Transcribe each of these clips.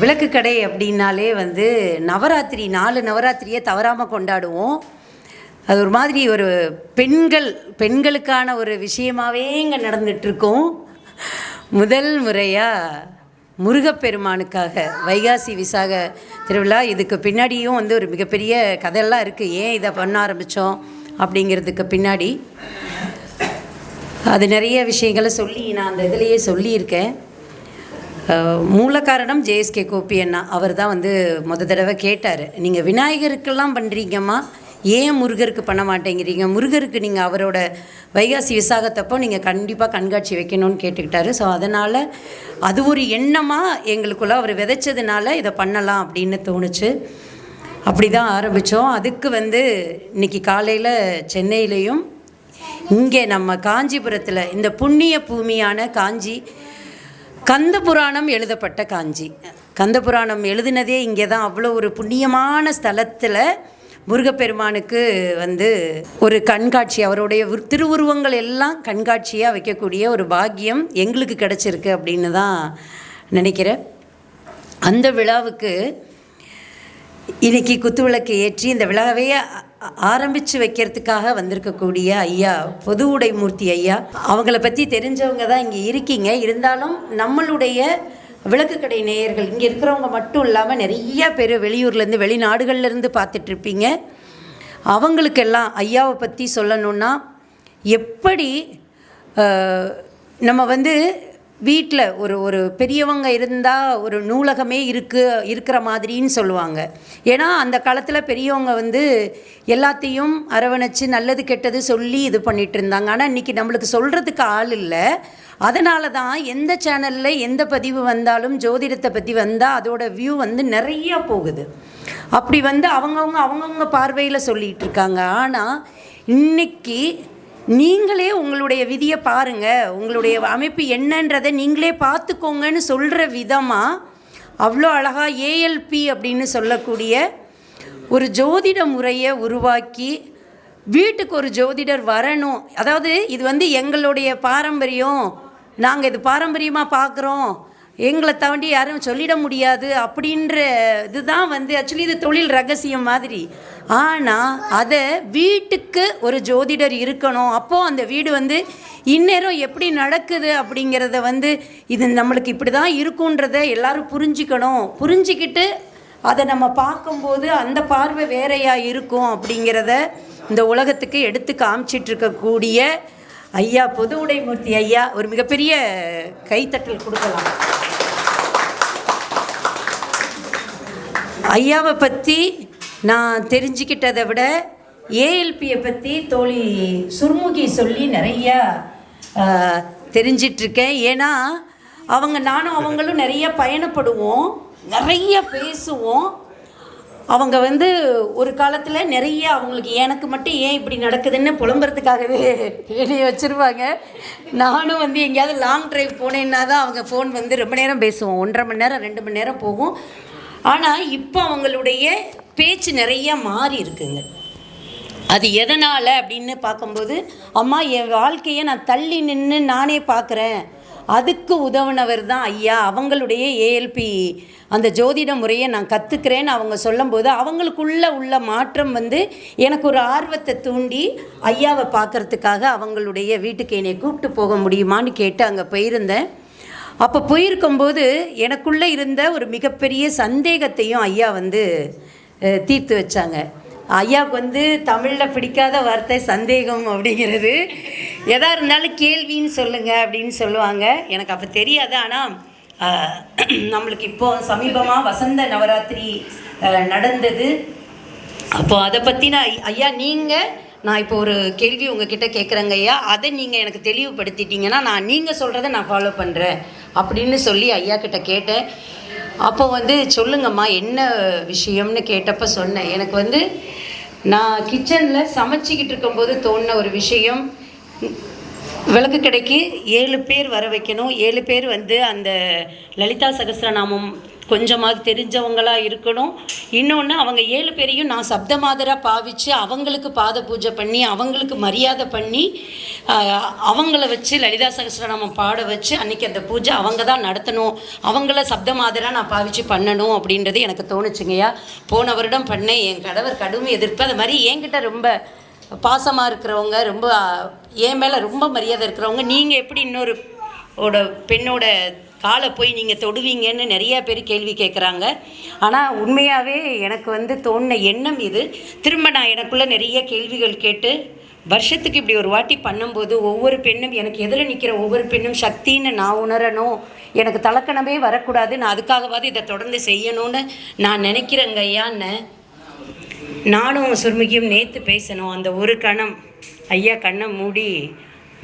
விளக்கு கடை அப்படின்னாலே வந்து நவராத்திரி 4 நவராத்திரியை தவறாமல் கொண்டாடுவோம். அது ஒரு மாதிரி ஒரு பெண்களுக்கான ஒரு விஷயமாகவே இங்கே நடந்துகிட்ருக்கோம். முதல் முறையாக முருகப்பெருமானுக்காக வைகாசி விசாக திருவிழா. இதுக்கு பின்னாடியும் வந்து ஒரு மிகப்பெரிய கதையெல்லாம் இருக்குது. ஏன் இதை பண்ண ஆரம்பித்தோம் அப்படிங்கிறதுக்கு பின்னாடி அது நிறைய விஷயங்களை சொல்லி நான் அந்த இதிலையே சொல்லியிருக்கேன். மூல காரணம் ஜேஎஸ்கே கோபி அண்ணா. அவர் தான் வந்து தடவை கேட்டார், நீங்கள் விநாயகருக்கெல்லாம் பண்ணுறீங்கம்மா, ஏன் முருகருக்கு பண்ண மாட்டேங்கிறீங்க? முருகருக்கு நீங்கள் அவரோட வைகாசி விசாகத்தப்போ நீங்கள் கண்டிப்பாக கண்காட்சி வைக்கணும்னு கேட்டுக்கிட்டாரு. ஸோ அதனால் அது ஒரு எண்ணமாக எங்களுக்குள்ளே அவர் விதைச்சதுனால இதை பண்ணலாம் அப்படின்னு தோணுச்சு. அப்படி தான் ஆரம்பித்தோம். அதுக்கு வந்து இன்றைக்கி காலையில் சென்னையிலையும் இங்கே நம்ம காஞ்சிபுரத்தில் இந்த புண்ணிய பூமியான காஞ்சி கந்தபுராணம் எழுதப்பட்ட காஞ்சி. கந்தபுராணம் எழுதினதே இங்கே தான். அவ்வளோ ஒரு புண்ணியமான ஸ்தலத்தில் முருகப்பெருமானுக்கு வந்து ஒரு கண்காட்சி, அவருடைய திருவுருவங்கள் எல்லாம் கண்காட்சியாக வைக்கக்கூடிய ஒரு பாக்கியம் எங்களுக்கு கிடச்சிருக்கு அப்படின்னு தான் நினைக்கிறேன். அந்த விழாவுக்கு இன்றைக்கி குத்துவிளக்கு ஏற்றி இந்த விழாவே ஆரம்பித்து வைக்கிறதுக்காக வந்திருக்கக்கூடிய ஐயா பொது உடைமூர்த்தி ஐயா, அவங்கள பற்றி தெரிஞ்சவங்க தான் இங்கே இருக்கீங்க. இருந்தாலும் நம்மளுடைய விளக்கு கடை நேயர்கள் இங்கே இருக்கிறவங்க மட்டும் இல்லாமல் நிறைய பேர் வெளியூர்லேருந்து வெளிநாடுகள்லேருந்து பார்த்துட்ருப்பீங்க. அவங்களுக்கெல்லாம் ஐயாவை பற்றி சொல்லணுன்னா, எப்படி நம்ம வந்து வீட்டில் ஒரு பெரியவங்க இருந்தால் ஒரு நூலகமே இருக்கிற மாதிரின்னு சொல்லுவாங்க. ஏன்னா அந்த காலத்தில் பெரியவங்க வந்து எல்லாத்தையும் அரவணைச்சு நல்லது கெட்டது சொல்லி இது பண்ணிகிட்டு இருந்தாங்க. ஆனால் இன்றைக்கி நம்மளுக்கு சொல்கிறதுக்கு ஆள் இல்லை. அதனால தான் எந்த சேனலில் எந்த பதிவு வந்தாலும் ஜோதிடத்தை பற்றி வந்தால் அதோட வியூ வந்து நிறையா போகுது. அப்படி வந்து அவங்கவுங்க பார்வையில் சொல்லிகிட்டு இருக்காங்க. ஆனால் இன்றைக்கி நீங்களே உங்களுடைய விதியை பாருங்கள், உங்களுடைய அமைப்பு என்னன்றதை நீங்களே பார்த்துக்கோங்கன்னு சொல்கிற விதமாக அவ்வளோ அழகாக ஏஎல்பி அப்படின்னு சொல்லக்கூடிய ஒரு ஜோதிட முறையை உருவாக்கி வீட்டுக்கு ஒரு ஜோதிடர் வரணும். அதாவது இது வந்து எங்களுடைய பாரம்பரியம், நாங்கள் இது பாரம்பரியமாக பார்க்குறோம், எங்களை தாண்டி யாரும் சொல்லிட முடியாது அப்படின்ற இதுதான் வந்து ஆக்சுவலி இது தொழில் ரகசியம் மாதிரி. ஆனால் அதை வீட்டுக்கு ஒரு ஜோதிடர் இருக்கணும். அப்போது அந்த வீடு வந்து இந்நேரம் எப்படி நடக்குது அப்படிங்கிறத வந்து இது நம்மளுக்கு இப்படி தான் இருக்குன்றத எல்லோரும் புரிஞ்சிக்கணும். புரிஞ்சிக்கிட்டு அதை நம்ம பார்க்கும்போது அந்த பார்வை வேறையாக இருக்கும் அப்படிங்கிறத இந்த உலகத்துக்கு எடுத்து காமிச்சிட்ருக்கக்கூடிய ஐயா பொது உடைமூர்த்தி ஐயா, ஒரு மிகப்பெரிய கைத்தட்டல் கொடுக்கலாம். ஐயாவை பற்றி நான் தெரிஞ்சுக்கிட்டதை விட ஏஎல்பியை பற்றி தோழி சுர்முகி சொல்லி நிறையா தெரிஞ்சிட்ருக்கேன். ஏன்னா நானும் அவங்களும் நிறைய பயணப்படுவோம், நிறைய பேசுவோம். அவங்க வந்து ஒரு காலத்தில் நிறைய அவங்களுக்கு எனக்கு மட்டும் ஏன் இப்படி நடக்குதுன்னு புலம்புறதுக்காகவே எழுதி வச்சுருவாங்க. நானும் வந்து எங்கேயாவது லாங் ட்ரைவ் போனேன்னா தான் அவங்க ஃபோன் வந்து ரொம்ப நேரம் பேசுவோம், 1.5 மணி நேரம் 2 மணி நேரம் போகும். ஆனால் இப்போ அவங்களுடைய பேச்சு நிறைய மாறி இருக்குங்க. அது எதனால் அப்படின்னு பார்க்கும்போது, அம்மா என் வாழ்க்கையை நான் தள்ளி நின்று நானே பார்க்குறேன், அதுக்கு உதவுனவர் தான் ஐயா. அவங்களுடைய ஏஎல்பி அந்த ஜோதிட முறையை நான் கற்றுக்கிறேன்னு அவங்க சொல்லும்போது அவங்களுக்குள்ள உள்ள மாற்றம் வந்து எனக்கு ஒரு ஆர்வத்தை தூண்டி ஐயாவை பார்க்குறதுக்காக அவங்களுடைய வீட்டுக்கு என்னை கூப்பிட்டு போக முடியுமான்னு கேட்டு அங்கே போயிருந்தேன். அப்போ போயிருக்கும்போது எனக்குள்ளே இருந்த ஒரு மிகப்பெரிய சந்தேகத்தையும் ஐயா வந்து தீர்த்து வச்சாங்க. ஐயாவுக்கு வந்து தமிழில் பிடிக்காத வார்த்தை சந்தேகம் அப்படிங்கிறது. எதாக இருந்தாலும் கேள்வின்னு சொல்லுங்கள் அப்படின்னு சொல்லுவாங்க. எனக்கு அப்போ தெரியாது. ஆனால் நம்மளுக்கு இப்போது சமீபமாக வசந்த நவராத்திரி நடந்தது. அப்போது அதை பற்றி ஐயா நான் இப்போ ஒரு கேள்வி உங்ககிட்ட கேட்குறேங்க ஐயா, அதை நீங்கள் எனக்கு தெளிவுபடுத்திட்டீங்கன்னா நீங்கள் சொல்கிறத நான் ஃபாலோ பண்ணுறேன் அப்படின்னு சொல்லி ஐயா கிட்ட கேட்டேன். அப்போ வந்து சொல்லுங்கம்மா என்ன விஷயம்னு கேட்டப்போ சொன்னேன். எனக்கு வந்து நான் கிச்சனில் சமைச்சிக்கிட்டு இருக்கும்போது தோணின ஒரு விஷயம், விளக்கு கடைக்கு 7 பேர் வர வைக்கணும். 7 பேர் வந்து அந்த லலிதா சகஸ்ரநாமம் கொஞ்சமாவது தெரிஞ்சவங்களாக இருக்கணும். இன்னொன்று, அவங்க 7 பேரையும் நான் சப்தமாதராக பாவித்து அவங்களுக்கு பாத பூஜை பண்ணி அவங்களுக்கு மரியாதை பண்ணி அவங்கள வச்சு லலிதா சகஸ்ரநாமம் பாட வச்சு அன்றைக்கி அந்த பூஜை அவங்க தான் நடத்தணும், அவங்கள சப்தமாதராக நான் பாவித்து பண்ணணும் அப்படின்றது எனக்கு தோணுச்சுங்கய்யா. போன வருடம் பண்ணேன். என் கணவர் கடும் எதிர்ப்பு. அது மாதிரி என்கிட்ட ரொம்ப பாசமாக இருக்கிறவங்க, ரொம்ப என் மேலே ரொம்ப மரியாதை இருக்கிறவங்க, நீங்கள் எப்படி இன்னொரு பெண்ணோட காலை போய் நீங்கள் தொடுவீங்கன்னு நிறையா பேர் கேள்வி கேட்குறாங்க. ஆனால் உண்மையாகவே எனக்கு வந்து தோணின எண்ணம் இது. திரும்ப நான் எனக்குள்ளே நிறைய கேள்விகள் கேட்டு வருஷத்துக்கு இப்படி ஒரு வாட்டி பண்ணும்போது ஒவ்வொரு பெண்ணும், எனக்கு எதில் நிற்கிற ஒவ்வொரு பெண்ணும் சக்தின்னு நான் உணரணும், எனக்கு தலக்கணமே வரக்கூடாது, நான் அதுக்காகவாது இதை தொடர்ந்து செய்யணும்னு நான் நினைக்கிறேங்க ஐயான்னு. நானும் சுர்முகியும் நேற்று பேசணும். அந்த ஒரு கணம் ஐயா கண்ணை மூடி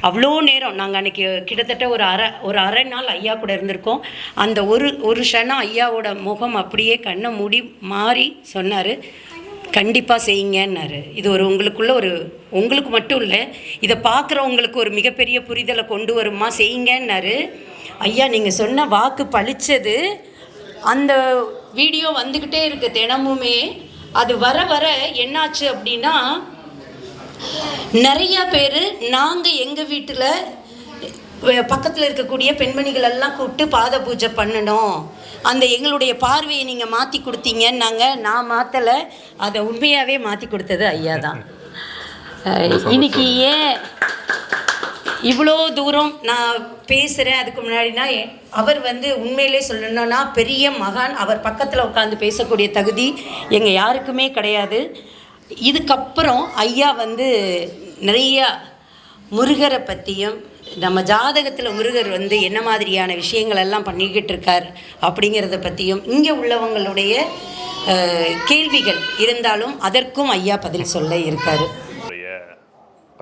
அவ்வளோ நேரம் நாங்கள் அன்றைக்கி கிட்டத்தட்ட ஒரு அரை நாள் ஐயா கூட இருந்திருக்கோம். அந்த ஒரு க்ஷணம் ஐயாவோட முகம் அப்படியே கண்ணை மூடி மாறி சொன்னார், கண்டிப்பாக செய்யுங்கன்னாரு. இது உங்களுக்கு மட்டும் இல்லை, இதை பார்க்குறவங்களுக்கு ஒரு மிகப்பெரிய புரிதலை கொண்டு வருமா, செய்யுங்கன்னாரு. ஐயா நீங்கள் சொன்ன வாக்கு பளிச்சது. அந்த வீடியோ வந்துக்கிட்டே இருக்குது தினமுமே. அது வர வர என்னாச்சு அப்படின்னா, நிறையா பேர் நாங்கள் எங்கள் வீட்டில் பக்கத்தில் இருக்கக்கூடிய பெண்மணிகள் எல்லாம் கூப்பிட்டு பாத பூஜை பண்ணணும், அந்த எங்களுடைய பார்வையை நீங்கள் மாற்றி கொடுத்தீங்கன்னாங்க. நான் மாற்றலை, அதை உண்மையாகவே மாற்றி கொடுத்தது ஐயா தான். இன்னைக்கு ஏன் இவ்வளோ தூரம் நான் பேசுகிறேன் அதுக்கு முன்னாடினா, அவர் வந்து உண்மையிலே சொல்லணும்னா பெரிய மகான். அவர் பக்கத்தில் உட்காந்து பேசக்கூடிய தகுதி எங்கள் யாருக்குமே கிடையாது. இதுக்கப்புறம் ஐயா வந்து நிறையா முருகரை பற்றியும், நம்ம ஜாதகத்தில் முருகர் வந்து என்ன மாதிரியான விஷயங்கள் எல்லாம் பண்ணிக்கிட்டு இருக்கார் அப்படிங்கிறத பற்றியும், இங்கே உள்ளவங்களுடைய கேள்விகள் இருந்தாலும் அதற்கும் ஐயா பதில் சொல்ல இருக்கார்.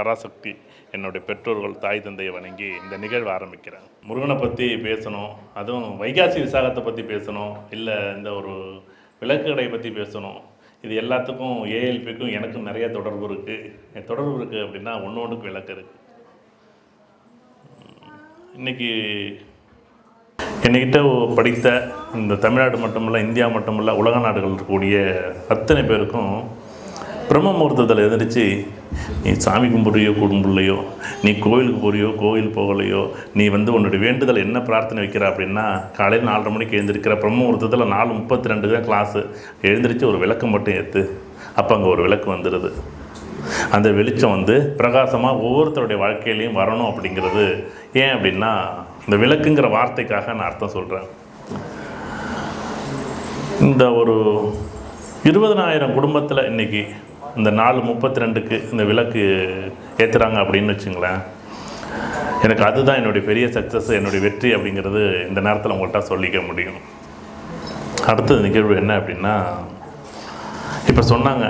பராசக்தி என்னுடைய பெற்றோர்கள் தாய் தந்தையை வணங்கி இந்த நிகழ்வு ஆரம்பிக்கிறேன். முருகனை பற்றி பேசணும், அதுவும் வைகாசி விசாகத்தை பற்றி பேசணும், இல்லை இந்த ஒரு விளக்கு கடை பற்றி பேசணும். இது எல்லாத்துக்கும் ஏஎல்பிக்கும் எனக்கும் நிறைய தொடர்பு இருக்குது அப்படின்னா ஒன்றுக்கு விளக்கு இருக்குது. இன்றைக்கி என்கிட்ட படித்த இந்த தமிழ்நாடு மட்டுமல்ல, இந்தியா மட்டுமல்ல, உலக நாடுகள் இருக்கக்கூடிய அத்தனை பேருக்கும் பிரம்ம முகூர்த்தத்தில் எதிர்த்து நீ சாமி கும்பிட்றியோ கும்பிடலையோ, நீ கோயிலுக்கு போறியோ கோயில் போகலையோ, நீ வந்து உன்னுடைய வேண்டுதல் என்ன பிரார்த்தனை வைக்கிற அப்படின்னா, காலையில் 4:30 மணிக்கு எழுந்திருக்கிற பிரம்ம முகூர்த்தத்தில் 4:32 தான் கிளாஸு, எழுந்திரிச்சு ஒரு விளக்கு மட்டும் ஏற்று. அப்போ அங்கே ஒரு விளக்கு வந்துடுது. அந்த வெளிச்சம் வந்து பிரகாசமாக ஒவ்வொருத்தருடைய வாழ்க்கையிலையும் வரணும் அப்படிங்கிறது. ஏன் அப்படின்னா, இந்த விளக்குங்கிற வார்த்தைக்காக நான் அர்த்தம் சொல்கிறேன். இந்த ஒரு 20,000 குடும்பத்தில் இன்றைக்கி இந்த 4:32க்கு இந்த விளக்கு ஏற்றுறாங்க அப்படின்னு வச்சுங்களேன். எனக்கு அதுதான் என்னுடைய பெரிய சக்ஸஸ், என்னுடைய வெற்றி அப்படிங்கிறது இந்த நேரத்தில் உங்கள்கிட்ட சொல்லிக்க முடியும். அடுத்தது நிகழ்வு என்ன அப்படின்னா, இப்போ சொன்னாங்க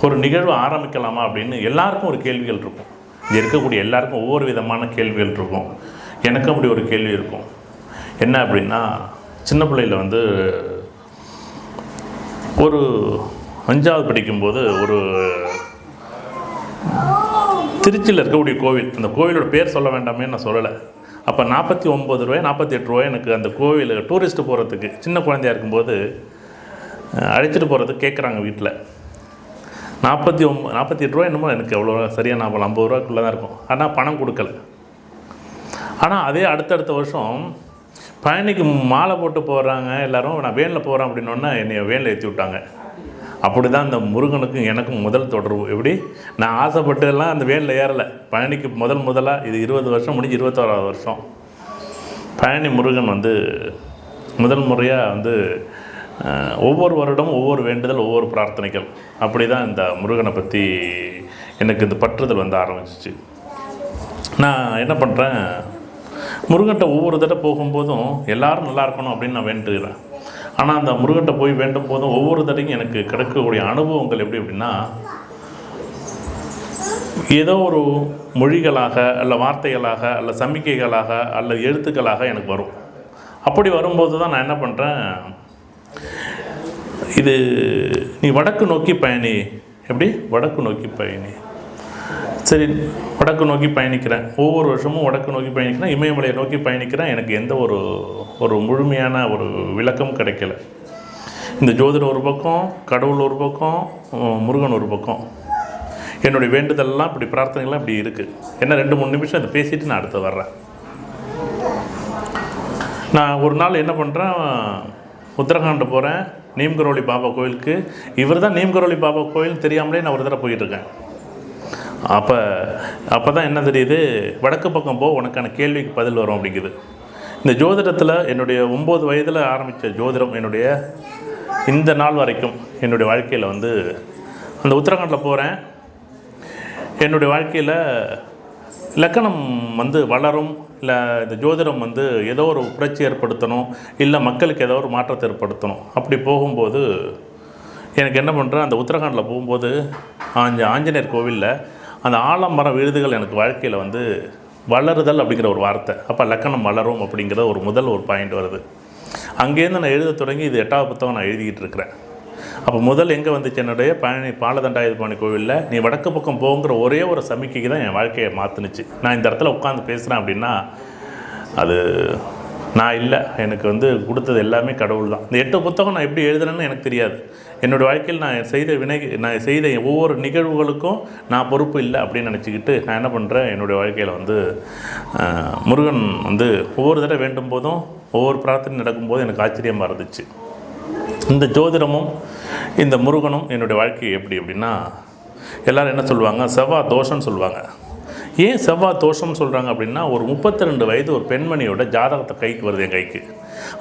ஒரு நிகழ்வு ஆரம்பிக்கலாமா அப்படின்னு. எல்லாருக்கும் ஒரு கேள்விகள் இருக்கும். இங்கே இருக்கக்கூடிய எல்லாருக்கும் ஒவ்வொரு விதமான கேள்விகள் இருக்கும். எனக்கு அப்படி ஒரு கேள்வி இருக்கும். என்ன அப்படின்னா, சின்ன பிள்ளையில் வந்து ஒரு 5வது படிக்கும்போது ஒரு திருச்சியில் இருக்கக்கூடிய கோவில், அந்த கோவிலோட பேர் சொல்ல வேண்டாமே, நான் சொல்லலை. அப்போ 49 ரூபாய் 48 ரூபாய் எனக்கு அந்த கோவில் டூரிஸ்ட்டு போகிறதுக்கு, சின்ன குழந்தையாக இருக்கும்போது அழைச்சிட்டு போகிறதுக்கு கேட்குறாங்க வீட்டில். 48 ரூபாய் என்னமோ, எனக்கு எவ்வளோ சரியாக நான் 50 ரூபாய்க்குள்ளே தான் இருக்கும். ஆனால் பணம் கொடுக்கல. ஆனால் அதே அடுத்தடுத்த வருஷம் பழனிக்கு மாலை போட்டு போகிறாங்க எல்லோரும், நான் வேனில் போகிறேன் அப்படின்னோன்னா என்னை வேனில் ஏற்றி விட்டாங்க. அப்படி தான் இந்த முருகனுக்கும் எனக்கும் முதல் தொடர்பு. எப்படி நான் ஆசைப்பட்டதெல்லாம் அந்த வேனில் ஏறலை. பழனிக்கு முதலாக இது 20 வருஷம் முடிஞ்சு 21வது வருஷம் பழனி முருகன் வந்து முதல் முறையாக வந்து ஒவ்வொரு வருடமும் ஒவ்வொரு வேண்டுதல், ஒவ்வொரு பிரார்த்தனைகள். அப்படி தான் இந்த முருகனை பற்றி எனக்கு இந்த பற்றுதல் வந்து ஆரம்பிச்சிச்சு. நான் என்ன பண்ணுறேன், முருகன்கிட்ட ஒவ்வொரு தடவை போகும்போதும் எல்லோரும் நல்லா இருக்கணும் அப்படின்னு நான் வேண்டுகிறேன். ஆனால் அந்த முருகன்கிட்ட போய் வேண்டும் போதும் ஒவ்வொரு தடையும் எனக்கு கிடைக்கக்கூடிய அனுபவங்கள் எப்படி அப்படின்னா, ஏதோ ஒரு மொழிகளாக அல்ல வார்த்தைகளாக அல்ல சமிக்கைகளாக அல்ல எழுத்துக்களாக எனக்கு வரும். அப்படி வரும்போது தான் நான் என்ன பண்ணுறேன், இது நீ வடக்கு நோக்கி பயணி. எப்படி வடக்கு நோக்கி பயணி, சரி, வடக்கு நோக்கி பயணிக்கிறேன். ஒவ்வொரு வருஷமும் வடக்கு நோக்கி பயணிக்கிறேன், இமயமலையை நோக்கி பயணிக்கிறேன். எனக்கு எந்த ஒரு முழுமையான ஒரு விளக்கம் கிடைக்கல. இந்த ஜோதிடம் ஒரு பக்கம், கடவுள் ஒரு பக்கம், முருகன் ஒரு பக்கம். என்னுடைய வேண்டுதல்லாம் இப்படி, பிரார்த்தனைகள்லாம் இப்படி இருக்குது. என்ன 2-3 நிமிஷம் அதை பேசிவிட்டு நான் அடுத்து வர்றேன். நான் ஒரு நாள் என்ன பண்ணுறேன், உத்தரகாண்ட் போகிறேன், நீம்கரோலி பாபா கோயிலுக்கு. இவர் தான் நீம்கரோலி பாபா கோயில் தெரியாமலே நான் ஒரு தடவை போயிட்டுருக்கேன். அப்போ தான் என்ன தெரியுது, வடக்கு பக்கம் போ, உனக்கான கேள்விக்கு பதில் வரும் அப்படிங்குது. இந்த ஜோதிடத்தில் என்னுடைய 9 வயதில் ஆரம்பித்த ஜோதிடம் என்னுடைய இந்த நாள் வரைக்கும் என்னுடைய வாழ்க்கையில் வந்து, அந்த உத்தரகாண்டில் போகிறேன். என்னுடைய வாழ்க்கையில் லக்கணம் வந்து வளரும், இல்லை இந்த ஜோதிடம் வந்து ஏதோ ஒரு புரட்சி ஏற்படுத்தணும், இல்லை மக்களுக்கு ஏதோ ஒரு மாற்றத்தை ஏற்படுத்தணும். அப்படி போகும்போது எனக்கு என்ன பண்ணுறேன், அந்த உத்தரகாண்டில் போகும்போது ஆஞ்சநேயர் கோவிலில் அந்த ஆலமரம் விழுதுகள் எனக்கு வாழ்க்கையில் வந்து வளருதல் அப்படிங்கிற ஒரு வார்த்தை. அப்போ லக்கணம் வளரும் அப்படிங்கிற ஒரு பாயிண்ட் வருது. அங்கேருந்து நான் எழுத தொடங்கி இது 8வது புத்தகம் நான் எழுதிக்கிட்டு இருக்கிறேன். அப்போ முதல் எங்கே வந்துச்சு, என்னுடைய பழனி பாலதண்டாயுதபாணி கோவிலில் நீ வடக்கு பக்கம் போங்கிற ஒரே ஒரு சமிக்கைக்கு தான் என் வாழ்க்கையை மாற்றுனுச்சு. நான் இந்த இடத்துல உட்காந்து பேசுகிறேன் அப்படின்னா அது நான் இல்லை, எனக்கு வந்து கொடுத்தது எல்லாமே கடவுள் தான். இந்த 8 புத்தகம் நான் எப்படி எழுதுனேன்னு எனக்கு தெரியாது. என்னோடய வாழ்க்கையில் நான் செய்த ஒவ்வொரு நிகழ்வுகளுக்கும் நான் பொறுப்பு இல்லை அப்படின்னு நினச்சிக்கிட்டு நான் என்ன பண்ணுறேன், என்னுடைய வாழ்க்கையில் வந்து முருகன் வந்து ஒவ்வொரு தடவை வேண்டும் போதும் ஒவ்வொரு பிரார்த்தனை நடக்கும்போது எனக்கு ஆச்சரியமாக இருந்துச்சு. இந்த ஜோதிடமும் இந்த முருகனும் என்னுடைய வாழ்க்கை எப்படி அப்படின்னா, எல்லோரும் என்ன சொல்லுவாங்க, செவ்வாய் தோஷம்னு சொல்லுவாங்க. ஏன் செவ்வாய் தோஷம்னு சொல்கிறாங்க அப்படின்னா, ஒரு 32 வயது ஒரு பெண்மணியோட ஜாதகத்தை கைக்கு வருது என் கைக்கு.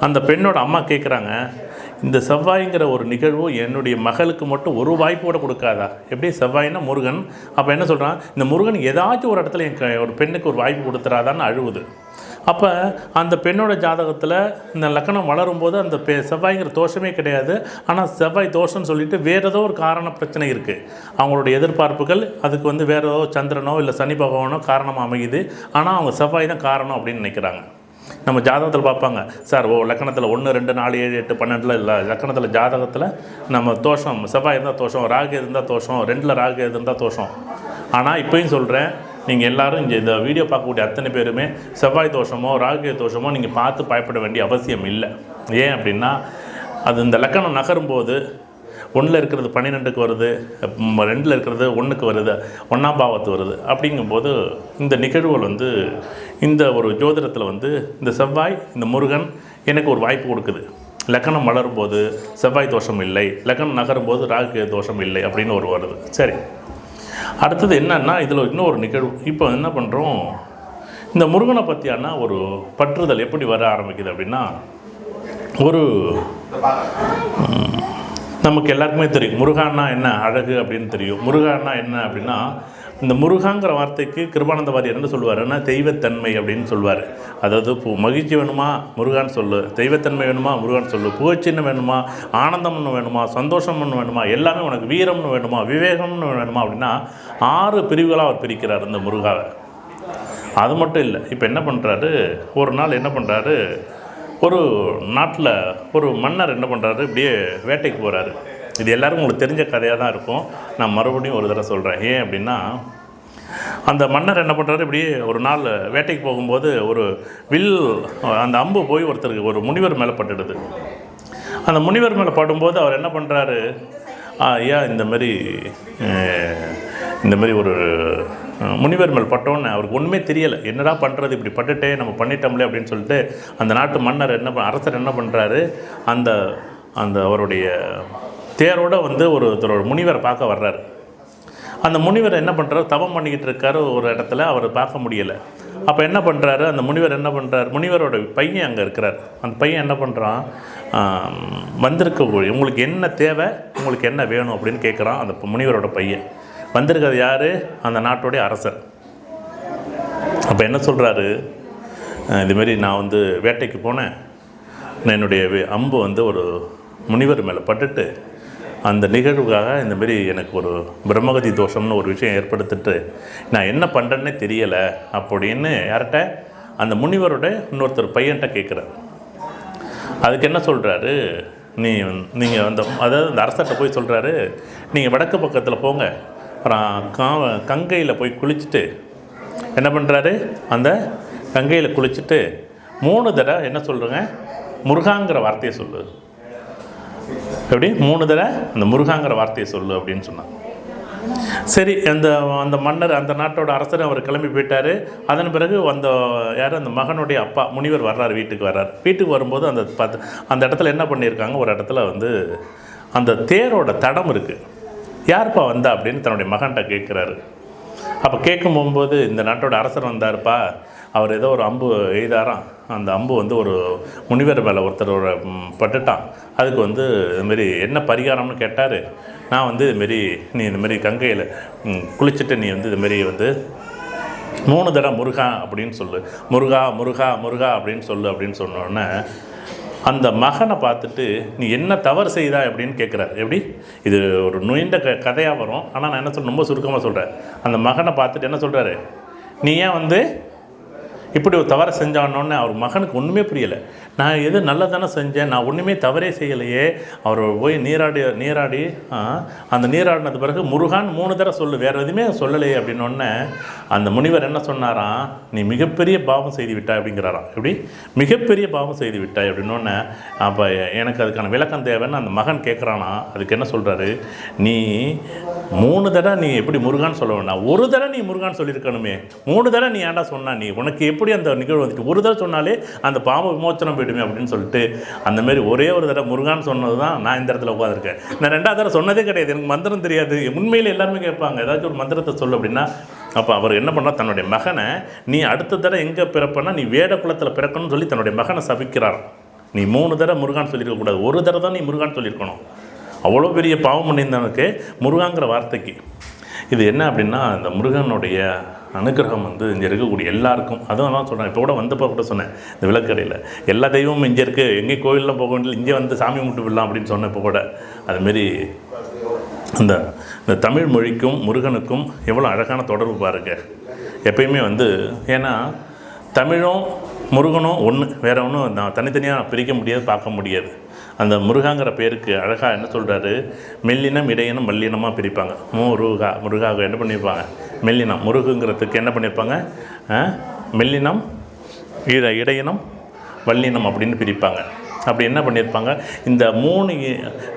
அந்த பெண்ணோட அம்மா கேட்குறாங்க, இந்த செவ்வாய்ங்கிற ஒரு நிகழ்வு என்னுடைய மகளுக்கு மட்டும் ஒரு வாய்ப்பு கூட கொடுக்காதா? எப்படி செவ்வாய்னா முருகன். அப்போ என்ன சொல்கிறான், இந்த முருகன் ஏதாச்சும் ஒரு இடத்துல ஒரு பெண்ணுக்கு ஒரு வாய்ப்பு கொடுத்துறாதான்னு அழுவுது. அப்போ அந்த பெண்ணோட ஜாதகத்தில் இந்த லக்கணம் வளரும்போது அந்த செவ்வாய்ங்கிற தோஷமே கிடையாது. ஆனால் செவ்வாய் தோஷம்னு சொல்லிட்டு வேறு ஏதோ ஒரு காரண பிரச்சனை இருக்குது. அவங்களுடைய எதிர்பார்ப்புகள் அதுக்கு வந்து வேறு ஏதோ சந்திரனோ இல்லை சனி பகவானோ காரணமாக அமையுது. ஆனால் அவங்க செவ்வாய் தான் காரணம் அப்படின்னு நினைக்கிறாங்க. நம்ம ஜாதகத்தில் பார்ப்பாங்க, சார் லக்கணத்தில் 1, 2, 4, 7, 8, 12 இல்லை, லக்கணத்தில் ஜாதகத்தில் நம்ம தோஷம் செவ்வாய் இருந்தால் தோஷம், ராகு இருந்தால் தோஷம், 2ல் ராகு இருந்தால் தோஷம். ஆனால் இப்போயும் சொல்கிறேன், நீங்கள் எல்லோரும் இந்த வீடியோ பார்க்கக்கூடிய அத்தனை பேருமே செவ்வாய் தோஷமோ ராகு தோஷமோ நீங்கள் பார்த்து பயப்பட வேண்டிய அவசியம் இல்லை. ஏன் அப்படின்னா, அது இந்த லக்கணம் நகரும்போது 1ல் இருக்கிறது 12க்கு வருது, 2ல் இருக்கிறது 1க்கு வருது, 1ஆம் பாவத்து வருது. அப்படிங்கும்போது இந்த நிகழ்வுகள் வந்து இந்த ஒரு ஜோதிடத்தில் வந்து இந்த செவ்வாய் இந்த முருகன் எனக்கு ஒரு வாய்ப்பு கொடுக்குது. லக்கணம் வளரும்போது செவ்வாய் தோஷம் இல்லை, லக்கணம் நகரும்போது ராகு தோஷம் இல்லை அப்படின்னு வருது. சரி, அடுத்தது என்னன்னா, இதில் இன்னொரு நிகழ்வு. இப்போ என்ன பண்ணுறோம், இந்த முருகனை பற்றியான ஒரு பற்றுதல் எப்படி வர ஆரம்பிக்குது அப்படின்னா, நமக்கு எல்லாருக்குமே தெரியும் முருகான்னா என்ன அழகு அப்படின்னு தெரியும். முருகான்னா என்ன அப்படின்னா, இந்த முருகாங்கிற வார்த்தைக்கு கிருபானந்தவாதி என்ன சொல்லுவாருன்னா, தெய்வத்தன்மை அப்படின்னு சொல்லுவார். அதாவது மகிழ்ச்சி வேணுமா முருகான்னு சொல்லு, தெய்வத்தன்மை வேணுமா முருகான்னு சொல்லு, புகழ்ச்சின்னு வேணுமா, ஆனந்தம்னு வேணுமா, சந்தோஷம்னு வேணுமா, எல்லாமே உனக்கு வீரம்னு வேணுமா, விவேகம்னு வேணுமா அப்படின்னா 6 பிரிவுகளாக அவர் பிரிக்கிறார் இந்த முருகாவை. அது மட்டும் இல்லை, இப்போ என்ன பண்ணுறாரு, ஒரு நாள் என்ன பண்ணுறாரு, ஒரு நாட்டில் ஒரு மன்னர் என்ன பண்ணுறாரு, இப்படியே வேட்டைக்கு போகிறாரு. இது எல்லாருக்கும் உங்களுக்கு தெரிஞ்ச கதையாக தான் இருக்கும். நான் மறுபடியும் ஒரு தடவை சொல்கிறேன். ஏன் அப்படின்னா, அந்த மன்னர் என்ன பண்ணுறாரு, இப்படியே ஒரு நாள் வேட்டைக்கு போகும்போது ஒரு அந்த அம்பு போய் ஒருத்தருக்கு ஒரு முனிவர் மேலே பட்டுடுது. அந்த முனிவர் மேலே படும்போது அவர் என்ன பண்ணுறாரு, ஐயா இந்த மாதிரி ஒரு முனிவர் மேல் பட்டோன்னு அவருக்கு ஒன்றுமே தெரியலை, என்னடா பண்ணுறது, இப்படி பட்டுட்டே நம்ம பண்ணிட்டோம்லே அப்படின்னு சொல்லிட்டு அந்த நாட்டு மன்னர் அரசர் என்ன பண்ணுறாரு, அந்த அவருடைய தேரோடு வந்து ஒருத்தரோட முனிவரை பார்க்க வர்றாரு. அந்த முனிவர் என்ன பண்ணுறாரு, தவம் பண்ணிக்கிட்டு இருக்காரு ஒரு இடத்துல, அவர் பார்க்க முடியலை. அப்போ என்ன பண்ணுறாரு, அந்த முனிவர் என்ன பண்ணுறாரு, முனிவரோட பையன் அங்கே இருக்கிறார். அந்த பையன் என்ன பண்ணுறான், உங்களுக்கு என்ன தேவை, உங்களுக்கு என்ன வேணும் அப்படின்னு கேட்குறான் அந்த முனிவரோட பையன். வந்திருக்கிறது யார், அந்த நாட்டுடைய அரசர். அப்போ என்ன சொல்கிறாரு, இதுமாரி நான் வந்து வேட்டைக்கு போனேன், நான் என்னுடைய அம்பு வந்து ஒரு முனிவர் மேலே பட்டுட்டு அந்த நிகழ்வுக்காக இந்தமாரி எனக்கு ஒரு பிரம்மகதி தோஷம்னு ஒரு விஷயம் ஏற்படுத்திட்டு நான் என்ன பண்ணுறேன்னே தெரியலை அப்படின்னு யார்கிட்ட, அந்த இன்னொருத்தர் பையன்கிட்ட கேட்குறாரு. அதுக்கு என்ன சொல்கிறாரு, நீங்கள் அதாவது அந்த அரசர்கிட்ட போய் சொல்கிறாரு, நீங்கள் வடக்கு பக்கத்தில் போங்க, அப்புறம் கங்கையில் போய் குளிச்சுட்டு என்ன பண்ணுறாரு, அந்த கங்கையில் குளிச்சுட்டு 3 தடவை என்ன சொல்கிறேங்க, முருகாங்கிற வார்த்தையை சொல்லு. எப்படி 3 தடவை அந்த முருகாங்கிற வார்த்தையை சொல்லு அப்படின்னு சொன்னாங்க. சரி, அந்த மன்னர், அந்த நாட்டோட அரசர் அவர் கிளம்பி போயிட்டார். அதன் பிறகு அந்த மகனுடைய அப்பா முனிவர் வர்றார், வீட்டுக்கு வரும்போது அந்த இடத்துல என்ன பண்ணியிருக்காங்க, ஒரு இடத்துல அந்த தேரோட தடம் இருக்குது. யார்ப்பா வந்தா அப்படின்னு தன்னுடைய மகன்கிட்ட கேட்குறாரு. அப்போ கேட்கும் போகும்போது, இந்த நாட்டோட அரசர் வந்தார்ப்பா, அவர் ஏதோ ஒரு அம்பு எய்தாராம். அந்த அம்பு ஒரு முனிவர் மேலே ஒருத்தரோட பட்டுட்டான். அதுக்கு இதுமாரி என்ன பரிகாரம்னு கேட்டார். நான் இதுமாரி நீ இதுமாரி கங்கையில் குளிச்சுட்டு நீ இதுமாரி 3 தடவை முருகா அப்படின்னு சொல்லு, முருகா முருகா முருகா அப்படின்னு சொல்லு அப்படின்னு சொன்னோடனே அந்த மகனை பார்த்துட்டு நீ என்ன தவறு செய்தா அப்படின்னு கேட்குறாரு. எப்படி இது ஒரு நீண்ட கதையாக வரும், ஆனால் நான் என்ன சொல்ல ரொம்ப சுருக்கமாக சொல்கிறேன். அந்த மகனை பார்த்துட்டு என்ன சொல்கிறாரு, நீ ஏன் இப்படி ஒரு தவறை செஞ்சானோன்னு அவர் மகனுக்கு ஒன்றுமே புரியலை. நான் எது நல்லதானே செஞ்சேன், நான் ஒன்றுமே தவறே செய்யலையே. அவர் போய் நீராடி அந்த நீராடினது பிறகு முருகான் 3 தடவை சொல்லு, வேறு எதுவுமே சொல்லலையே அப்படின்னோடனே அந்த முனிவர் என்ன சொன்னாராம், நீ மிகப்பெரிய பாவம் செய்து விட்டாய் அப்படிங்கிறாராம். எப்படி மிகப்பெரிய பாவம் செய்து விட்டாய் அப்படின்னோடனே அப்போ எனக்கு அதுக்கான விளக்கம் தேவைன்னு அந்த மகன் கேட்குறானா. அதுக்கு என்ன சொல்கிறாரு, நீ 3 தடவை நீ எப்படி முருகான்னு சொல்ல வேண்டாம், 1 தடவை நீ முருகான்னு சொல்லியிருக்கணுமே, 3 தடவை நீ ஏன்டா சொன்னா, நீ உனக்கு எப்படி அந்த நிகழ்வு வந்துட்டு 1 தடவை சொன்னாலே அந்த பாவ விமோச்சனம் போயிடுமே அப்படின்னு சொல்லிட்டு அந்தமாரி ஒரே ஒரு தடவை முருகான்னு சொன்னது தான் நான் இந்த இடத்துல உட்காந்துருக்கேன். நான் 2வது தடவை சொன்னதே கிடையாது, எனக்கு மந்திரம் தெரியாது. உண்மையில் எல்லாருமே கேட்பாங்க, ஏதாச்சும் ஒரு மந்திரத்தை சொல்லு அப்படின்னா. அப்போ அவர் என்ன பண்ணால், தன்னுடைய மகனை நீ அடுத்த தடவை எங்கே பிறப்பனா நீ வேட குலத்தில் பிறக்கணும்னு சொல்லி தன்னுடைய மகனை சபிக்கிறார். நீ 3 தடவை முருகான்னு சொல்லியிருக்கக்கூடாது, 1 தடவை தான் நீ முருகான்னு சொல்லியிருக்கணும். அவ்வளோ பெரிய பாவம் பண்ணியிருந்தவனுக்கு முருகாங்கிற வார்த்தைக்கு. இது என்ன அப்படின்னா, இந்த முருகனுடைய அனுகிரகம் இங்கே இருக்கக்கூடிய எல்லாருக்கும், அதுவும் நான் சொல்கிறேன். இப்போ கூட வந்தப்போ கூட சொன்னேன், இந்த விளக்கடையில் எல்லா தெய்வமும் இங்கே இருக்குது, எங்கேயும் கோயிலெலாம் போக வேண்டிய, இங்கே சாமி கும்பிட்டு விடலாம் அப்படின்னு சொன்னேன். இப்போ கூட அதுமாரி இந்த தமிழ் மொழிக்கும் முருகனுக்கும் எவ்வளோ அழகான தொடர்பு பாருங்கள். எப்பயுமே ஏன்னா தமிழும் முருகனும் ஒன்று, வேறு ஒன்றும் தனித்தனியாக பிரிக்க முடியாது, பார்க்க முடியாது. அந்த முருகாங்கிற பேருக்கு அழகாக என்ன சொல்கிறாரு, மெல்லினம் இடையினம் வல்லினமாக பிரிப்பாங்க. முருகாக என்ன பண்ணியிருப்பாங்க, மெல்லினம். முருகுங்கிறதுக்கு என்ன பண்ணியிருப்பாங்க, மெல்லினம் இடையினம் வல்லினம் அப்படின்னு பிரிப்பாங்க. அப்படி என்ன பண்ணியிருப்பாங்க, இந்த 3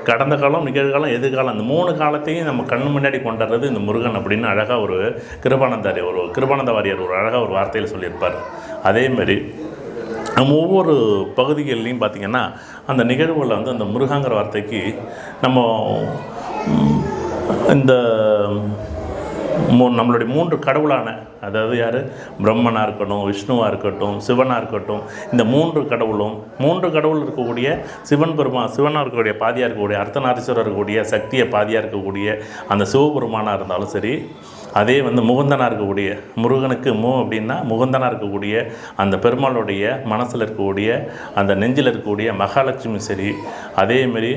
கடந்த காலம், நிகழ்காலம், எதிர்காலம், அந்த 3 காலத்தையும் நம்ம கண்ணு முன்னாடி கொண்டுறது இந்த முருகன் அப்படின்னு அழகாக ஒரு கிருபானந்த வாரியார் ஒரு அழகாக ஒரு வார்த்தையில் சொல்லியிருப்பார். அதேமாரி நம்ம ஒவ்வொரு பகுதிகள்லையும் பார்த்திங்கன்னா அந்த நிகழ்வுகளில் அந்த முருகாங்கிற வார்த்தைக்கு நம்ம இந்த நம்மளுடைய 3 கடவுளான, அதாவது யார், பிரம்மனாக இருக்கட்டும், விஷ்ணுவாக இருக்கட்டும், சிவனாக இருக்கட்டும், இந்த 3 கடவுளும் 3 கடவுள் இருக்கக்கூடிய சிவனாக இருக்கக்கூடிய பாதியாக இருக்கக்கூடிய அர்த்தநாரீஸ்வரர் இருக்கக்கூடிய சக்தியை பாதியாக இருக்கக்கூடிய அந்த சிவபெருமானாக இருந்தாலும் சரி, அதே முகுந்தனாக இருக்கக்கூடிய முருகனுக்கு அப்படின்னா முகுந்தனாக இருக்கக்கூடிய அந்த பெருமாளுடைய மனசில் இருக்கக்கூடிய அந்த நெஞ்சில் இருக்கக்கூடிய மகாலட்சுமி சரி, அதேமாரி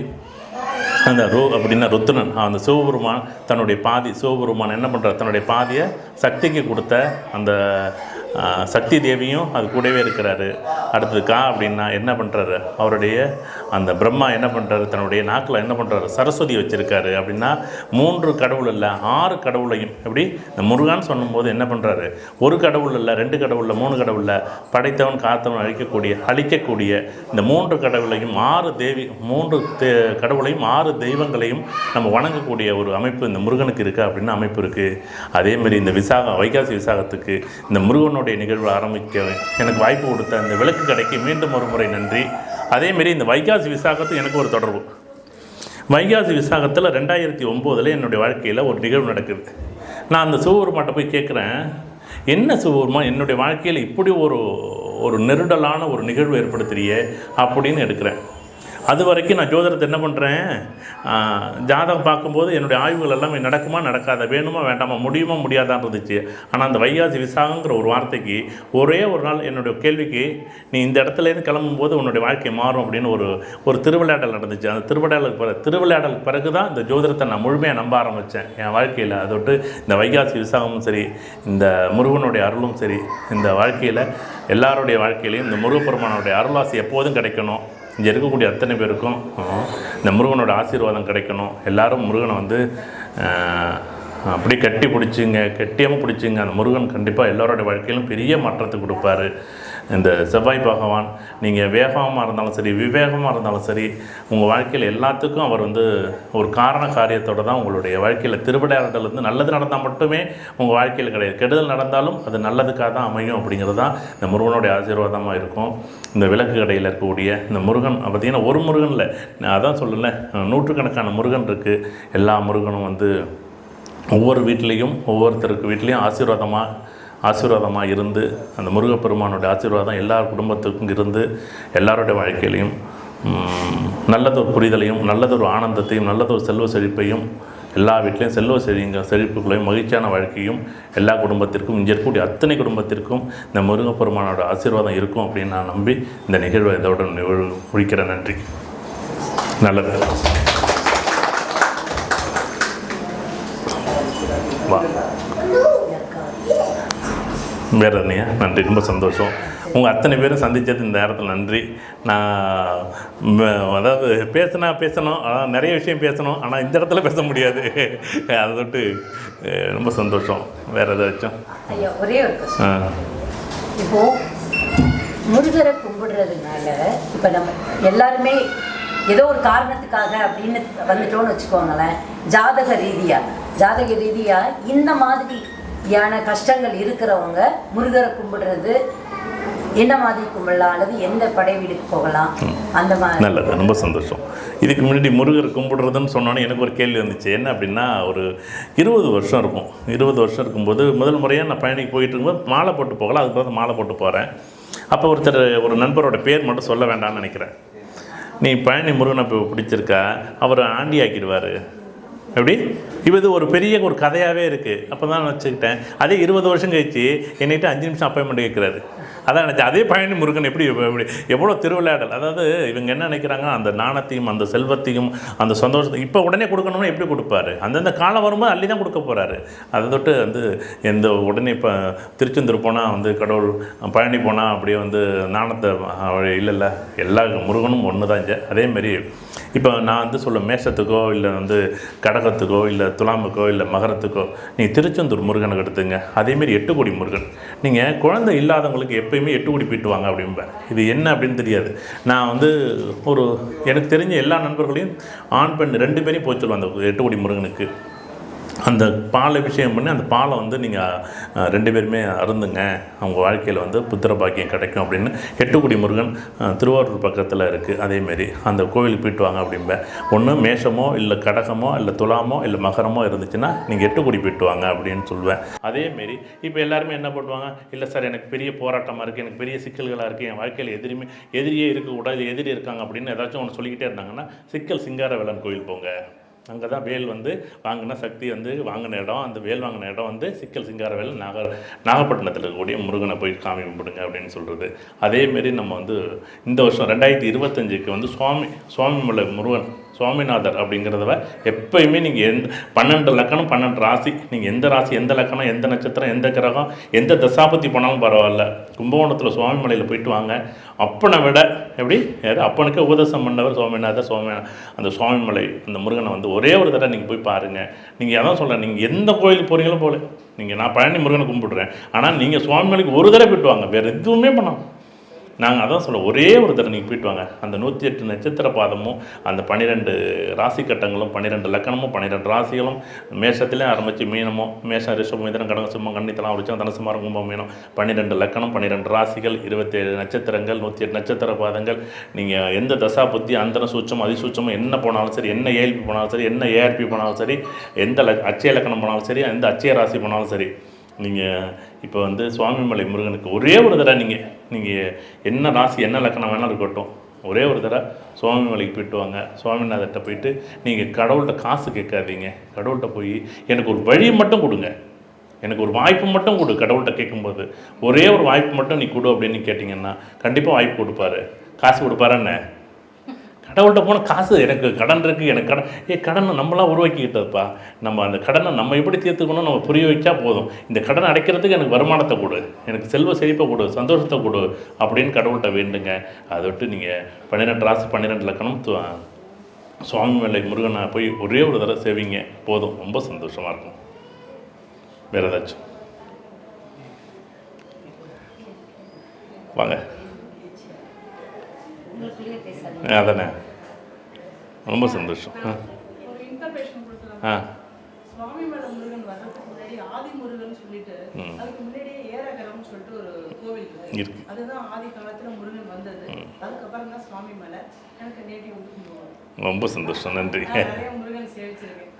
அந்த அப்படின்னா ருத்ரன், அந்த சிவபெருமான் தன்னுடைய சிவபெருமான் என்ன பண்ணுறார், தன்னுடைய பாதியை சக்திக்கு கொடுத்த அந்த சக்தி தேவியும் அது கூடவே இருக்கிறாரு. அடுத்தது அப்படின்னா என்ன பண்ணுறாரு, அவருடைய அந்த பிரம்மா என்ன பண்ணுறாரு, தன்னுடைய நாக்கில் என்ன பண்ணுறாரு, சரஸ்வதி வச்சுருக்காரு. அப்படின்னா 3 கடவுள் இல்லை, 6 கடவுளையும் எப்படி இந்த முருகான்னு சொல்லும்போது என்ன பண்ணுறாரு, ஒரு கடவுள் இல்லை, 2 கடவுள் இல்லை, 3 கடவுள் இல்லை, படைத்தவன் காத்தவன் அழிக்கக்கூடிய இந்த 3 கடவுளையும் 3 கடவுளையும் 6 தெய்வங்களையும் நம்ம வணங்கக்கூடிய ஒரு அமைப்பு இந்த முருகனுக்கு இருக்குது அப்படின்னு அமைப்பு இருக்குது. அதேமாரி இந்த வைகாசி விசாகத்துக்கு இந்த முருகனுடைய நிகழ்வு ஆரம்பிக்க எனக்கு வாய்ப்பு கொடுத்த இந்த விளக்கு கடைக்கு மீண்டும் ஒரு முறை நன்றி. அதேமாரி இந்த வைகாசி விசாகத்துக்கு எனக்கு ஒரு தொடர்பு. வைகாசி விசாகத்தில் 2009 என்னுடைய வாழ்க்கையில் ஒரு நிகழ்வு நடக்குது. நான் அந்த சிவபெருமான்கிட்ட போய் கேட்குறேன், என்ன சிவபெருமான் என்னுடைய வாழ்க்கையில் இப்படி ஒரு நெருடலான ஒரு நிகழ்வு ஏற்படுத்துறியே அப்படின்னு எடுக்கிறேன். அது வரைக்கும் நான் ஜோதிடத்தை என்ன பண்ணுறேன், ஜாதகம் பார்க்கும்போது என்னுடைய ஆய்வுகள் எல்லாமே நடக்குமா நடக்காத, வேணுமா வேண்டாமா, முடியுமா முடியாதான் இருந்துச்சு. ஆனால் அந்த வைகாசி விசாகங்கிற ஒரு வார்த்தைக்கு ஒரே ஒரு நாள் என்னுடைய கேள்விக்கு, நீ இந்த இடத்துலேருந்து கிளம்பும்போது உன்னுடைய வாழ்க்கை மாறும் அப்படின்னு ஒரு திருவிளையாடல் நடந்துச்சு. அந்த திருவிளையாடலுக்கு பிறகு தான் இந்த ஜோதிடத்தை நான் முழுமையாக நம்ப ஆரம்பித்தேன் என் வாழ்க்கையில். அதோட்டு இந்த வைகாசி விசாகமும் சரி, இந்த முருகனுடைய அருளும் சரி, இந்த வாழ்க்கையில் எல்லாருடைய வாழ்க்கையிலையும் இந்த முருகப்பெருமானுடைய அருளாசி எப்போதும் கிடைக்கணும். இங்கே இருக்கக்கூடிய அத்தனை பேருக்கும் இந்த முருகனோட ஆசீர்வாதம் கிடைக்கணும். எல்லோரும் முருகனை அப்படியே கட்டி பிடிச்சிங்க, கெட்டியமாக பிடிச்சிங்க. அந்த முருகன் கண்டிப்பாக எல்லாரோடைய வாழ்க்கையிலும் பெரிய மாற்றத்தை கொடுப்பாரு. இந்த செவ்வாய் பகவான் நீங்கள் வேகமாக இருந்தாலும் சரி, விவேகமாக இருந்தாலும் சரி, உங்கள் வாழ்க்கையில் எல்லாத்துக்கும் அவர் வந்து ஒரு காரண காரியத்தோடு தான் உங்களுடைய வாழ்க்கையில் திருவிளையாடல் வந்து நல்லது நடந்தால் மட்டுமே உங்கள் வாழ்க்கையில் கிடையாது, கெடுதல் நடந்தாலும் அது நல்லதுக்காக தான் அமையும். அப்படிங்கிறது தான் இந்த முருகனுடைய ஆசீர்வாதமாக இருக்கும். இந்த விளக்கு கடையில் இருக்கக்கூடிய இந்த முருகன் பார்த்திங்கன்னா ஒரு முருகன் இல்லை, நான் அதான் சொல்லலை, நூற்றுக்கணக்கான முருகன் இருக்குது. எல்லா முருகனும் வந்து ஒவ்வொரு வீட்லேயும் ஒவ்வொருத்தருக்கு வீட்லேயும் ஆசீர்வாதமாக இருந்து அந்த முருகப்பெருமானுடைய ஆசீர்வாதம் எல்லார் குடும்பத்துக்கும் இருந்து எல்லாருடைய வாழ்க்கையிலையும் நல்லதொரு புரிதலையும் நல்லதொரு ஆனந்தத்தையும் நல்லதொரு செல்வ செழிப்பையும் எல்லா வீட்லேயும் செழிப்புகளையும் மகிழ்ச்சியான வாழ்க்கையும் எல்லா குடும்பத்திற்கும் இங்கே இருக்கக்கூடிய அத்தனை குடும்பத்திற்கும் இந்த முருகப்பெருமானோட ஆசீர்வாதம் இருக்கும் அப்படின்னு நான் நம்பி இந்த நிகழ்வை இதோட முடிக்கிறேன். நன்றி. நல்லது. வா வேறு இல்லையா? நன்றி, ரொம்ப சந்தோஷம். உங்கள் அத்தனை பேரும் சந்தித்தது இந்த நேரத்தில் நன்றி. நான் அதாவது பேசணும், ஆனால் நிறைய விஷயம் பேசணும், ஆனால் இந்த இடத்துல பேச முடியாது. அதை தொட்டு ரொம்ப சந்தோஷம். வேறு ஏதாச்சும்? ஐயா, ஒரே ஒரு கொஸ்டின். இப்போது முருகரை கும்பிடுறதுனால இப்போ நம்ம எல்லாருமே ஏதோ ஒரு காரணத்துக்காக அப்படின்னு வந்துட்டோன்னு வச்சுக்கோங்களேன், ஜாதக ரீதியாக இந்த மாதிரியான கஷ்டங்கள் இருக்கிறவங்க முருகரை கும்பிடுறது என்ன மாதிரி கும்பிடலாம், அல்லது எந்த படை வீடுக்கு போகலாம், அந்த மாதிரி? நல்லது, ரொம்ப சந்தோஷம். இதுக்கு முன்னாடி முருகர் கும்பிடுறதுன்னு சொன்னோன்னே எனக்கு ஒரு கேள்வி வந்துச்சு. என்ன அப்படின்னா, ஒரு 20 வருஷம் இருக்கும். 20 வருஷம் இருக்கும்போது முதல் முறையாக நான் பயணிக்கு போயிட்டு இருக்கும்போது மாலை போட்டு போகலாம். அதுக்கு பிறகு மாலை போட்டு போகிறேன். அப்போ ஒரு நண்பரோட பேர் மட்டும் சொல்ல வேண்டாம்னு நினைக்கிறேன். நீ பழனி முருகனை பிடிச்சிருக்கா, அவர் ஆண்டி ஆக்கிடுவார். எப்படி இது ஒரு பெரிய ஒரு கதையாகவே இருக்குது. அப்போ தான் நான் வச்சுக்கிட்டேன். அதே 20 வருஷம் கழிச்சு என்னிட்ட 5 நிமிஷம் அப்பாயின்மெண்ட் கேட்குறாரு. அதான் நினச்சேன், அதே பழனி முருகன் எப்படி எவ்வளோ திருவிளையாடல். அதாவது இவங்க என்ன நினைக்கிறாங்க, அந்த நாணத்தையும் அந்த செல்வத்தையும் அந்த சந்தோஷத்தை இப்போ உடனே கொடுக்கணும்னா எப்படி கொடுப்பாரு? அந்தந்த காலம் வரும்போது அள்ளி தான் கொடுக்க போகிறாரு. அதை தொட்டு வந்து எந்த உடனே இப்போ திருச்செந்தூர் போனால் வந்து கடவுள், பழனி போனால் அப்படியே வந்து நாணத்தை இல்லை, எல்லா முருகனும் ஒன்று தான். அதேமாரி இப்போ நான் வந்து சொல்ல மேஷத்துக்கோ இல்லை வந்து கடகத்துக்கோ இல்லை துலாமுக்கோ இல்லை மகரத்துக்கோ நீங்கள் திருச்செந்தூர் முருகனுக்கு எடுத்துங்க. அதேமாரி 8 கோடி முருகன். நீங்கள் குழந்தை இல்லாதவங்களுக்கு எப்போயுமே 8 கோடி போயிட்டு வாங்க அப்படின்பேன். இது என்ன அப்படின்னு தெரியாது. நான் வந்து எனக்கு தெரிஞ்ச எல்லா நண்பர்களையும் ஆண் பெண் 2 பேரையும் போய் சொல்லுவேன் அந்த 8 கோடி முருகனுக்கு. அந்த பால் அபிஷேகம் பண்ணி அந்த பாலை வந்து நீங்கள் 2 பேருமே அருந்துங்க, அவங்க வாழ்க்கையில் வந்து புத்திர பாக்கியம் கிடைக்கும் அப்படின்னு 8 கோடி முருகன் திருவாரூர் பக்கத்தில் இருக்குது. அதேமாரி அந்த கோவிலுக்கு போயிட்டு வாங்க அப்படின்பேன். ஒன்று மேஷமோ இல்லை கடகமோ இல்லை துலாமோ இல்லை மகரமோ இருந்துச்சுன்னா நீங்கள் 8 கோடி போயிட்டு வாங்க அப்படின்னு சொல்லுவேன். அதேமாரி இப்போ எல்லாருமே என்ன பண்ணுவாங்க, இல்லை சார் எனக்கு பெரிய போராட்டமாக இருக்குது, எனக்கு பெரிய சிக்கல்களாக இருக்குது, என் வாழ்க்கையில் எதிரியே இருக்கக்கூடாது, எதிரி இருக்காங்க அப்படின்னு ஏதாச்சும் ஒன்று சொல்லிக்கிட்டே இருந்தாங்கன்னா சிக்கல் சிங்காரவேலன் கோயில் போங்க. அங்கே தான் வேல் வந்து வாங்கின சக்தி வந்து வாங்கின இடம், அந்த வேல் வாங்கின இடம் வந்து சிக்கல் சிங்காரவேலன் நாகப்பட்டினத்தில் இருக்கக்கூடிய முருகனை போய் காமி கும்பிடுங்க அப்படின்னு சொல்கிறது. அதேமாரி நம்ம வந்து இந்த வருஷம் 2025க்கு வந்து சுவாமிமலை முருகன் சுவாமிநாதர் அப்படிங்கிறத எப்போயுமே நீங்கள் 12 லக்கணம் 12 ராசி, நீங்கள் எந்த ராசி எந்த லக்கணம் எந்த நட்சத்திரம் எந்த கிரகம் எந்த தசாபத்தி போனாலும் பரவாயில்ல, கும்பகோணத்தில் சுவாமிமலையில் போயிட்டு வாங்க. அப்பனை விட எப்படி அப்பனுக்கு உபதேசம் பண்ணவர் சுவாமிநாதர். அந்த சுவாமிமலை அந்த முருகனை வந்து ஒரே ஒரு தடவை நீங்கள் போய் பாருங்கள். நீங்கள் அதான் சொல்கிறேன், நீங்கள் எந்த கோயிலுக்கு போகிறீங்களோ போல, நீங்கள் நான் பழனி முருகனை கும்பிடுறேன், ஆனால் நீங்கள் சுவாமிமலைக்கு ஒரு தடவை போயிட்டு வாங்க, வேறு எதுவுமே பண்ணோம். நாங்கள் அதான் சொல்ல ஒரே ஒரு தடவை நீங்கள் போயிட்டு வாங்க. அந்த 108 நட்சத்திர பாதமும் அந்த 12 ராசி கட்டங்களும் 12 லக்கணமும் 12 ராசிகளும் மேஷத்திலே ஆரம்பித்து மீனமும் மேஷம் ரிஷபம் மிதனம் கடகம் சிம்மம் கன்னித்தலாம் விருச்சம் தனுசு மகரம் கும்பம் மீனம் 12 லக்கணம் 12 ராசிகள் 27 நட்சத்திரங்கள் 108 நட்சத்திர பாதங்கள். நீங்கள் எந்த தசா புத்தி அந்தன சூட்சம் அதிசூட்சமும் என்ன போனாலும் சரி, என்ன ஏஎல்பி போனாலும் சரி, என்ன ஏஆர்பி போனாலும் சரி, எந்த அச்சய லக்கணம் போனாலும் சரி, எந்த அச்சய ராசி போனாலும் சரி, நீங்கள் இப்போ வந்து சுவாமிமலை முருகனுக்கு ஒரே ஒரு தடவை நீங்கள் என்ன ராசி என்ன லக்கணம் வேணாலும் இருக்கட்டும், ஒரே ஒரு தடவை சுவாமிமலைக்கு போயிட்டு வாங்க. சுவாமிநாதர்கிட்ட போயிட்டு நீங்கள் கடவுள்கிட்ட காசு கேட்காதீங்க, கடவுள்கிட்ட போய் எனக்கு ஒரு வழி மட்டும் கொடுங்க, எனக்கு ஒரு வாய்ப்பு மட்டும் கொடு. கடவுள்கிட்ட கேட்கும்போது ஒரே ஒரு வாய்ப்பு மட்டும் நீ கொடு அப்படின்னு கேட்டிங்கன்னா கண்டிப்பாக வாய்ப்பு கொடுப்பாரு. காசு கொடுப்பாருன்னு கடவுள்கிட்ட போனால் காசு எனக்கு கடன் இருக்குது, எனக்கு கடனை நம்மளாம் உருவாக்கிக்கிட்டதுப்பா, நம்ம அந்த கடனை நம்ம எப்படி தீர்த்துக்கணும் நம்ம புரிய வைச்சா போதும். இந்த கடனை அடைக்கிறதுக்கு எனக்கு வருமானத்தை கொடு, எனக்கு செல்வ செழிப்பை கொடு, சந்தோஷத்தை கொடு அப்படின்னு கடவுள்கிட்ட வேண்டுங்க. அதை விட்டு நீங்கள் 12 ராசி 12 லக்கணம் சுவாமிமலை முருகனை போய் ஒரே ஒரு தடவை சேவிங்க போதும், ரொம்ப சந்தோஷமாக இருக்கும். வேறு ஏதாச்சும் வாங்க. அதானே, ரொம்ப சந்தோஷம். ஒரு இன்ஃபர்மேஷன் கொடுக்கலாம். ஆ சுவாமி மலை முருகன் வர்றதுக்கு முன்னாடி ஆதி முருகன் சொல்லிட்டு அதுக்கு முன்னாடியே ஏரகரம்னு சொல்லிட்டு ஒரு கோவில் இருக்கு. அதுதான் ஆதி காலத்துல முருகன் வந்தது. அதுக்கப்புறம் தான் சுவாமி மலை. எனக்கு நேட்டிவ் வந்து ரொம்ப சந்தோஷம், நன்றி. நிறைய முருகன் சேவிச்சிருக்கேன்.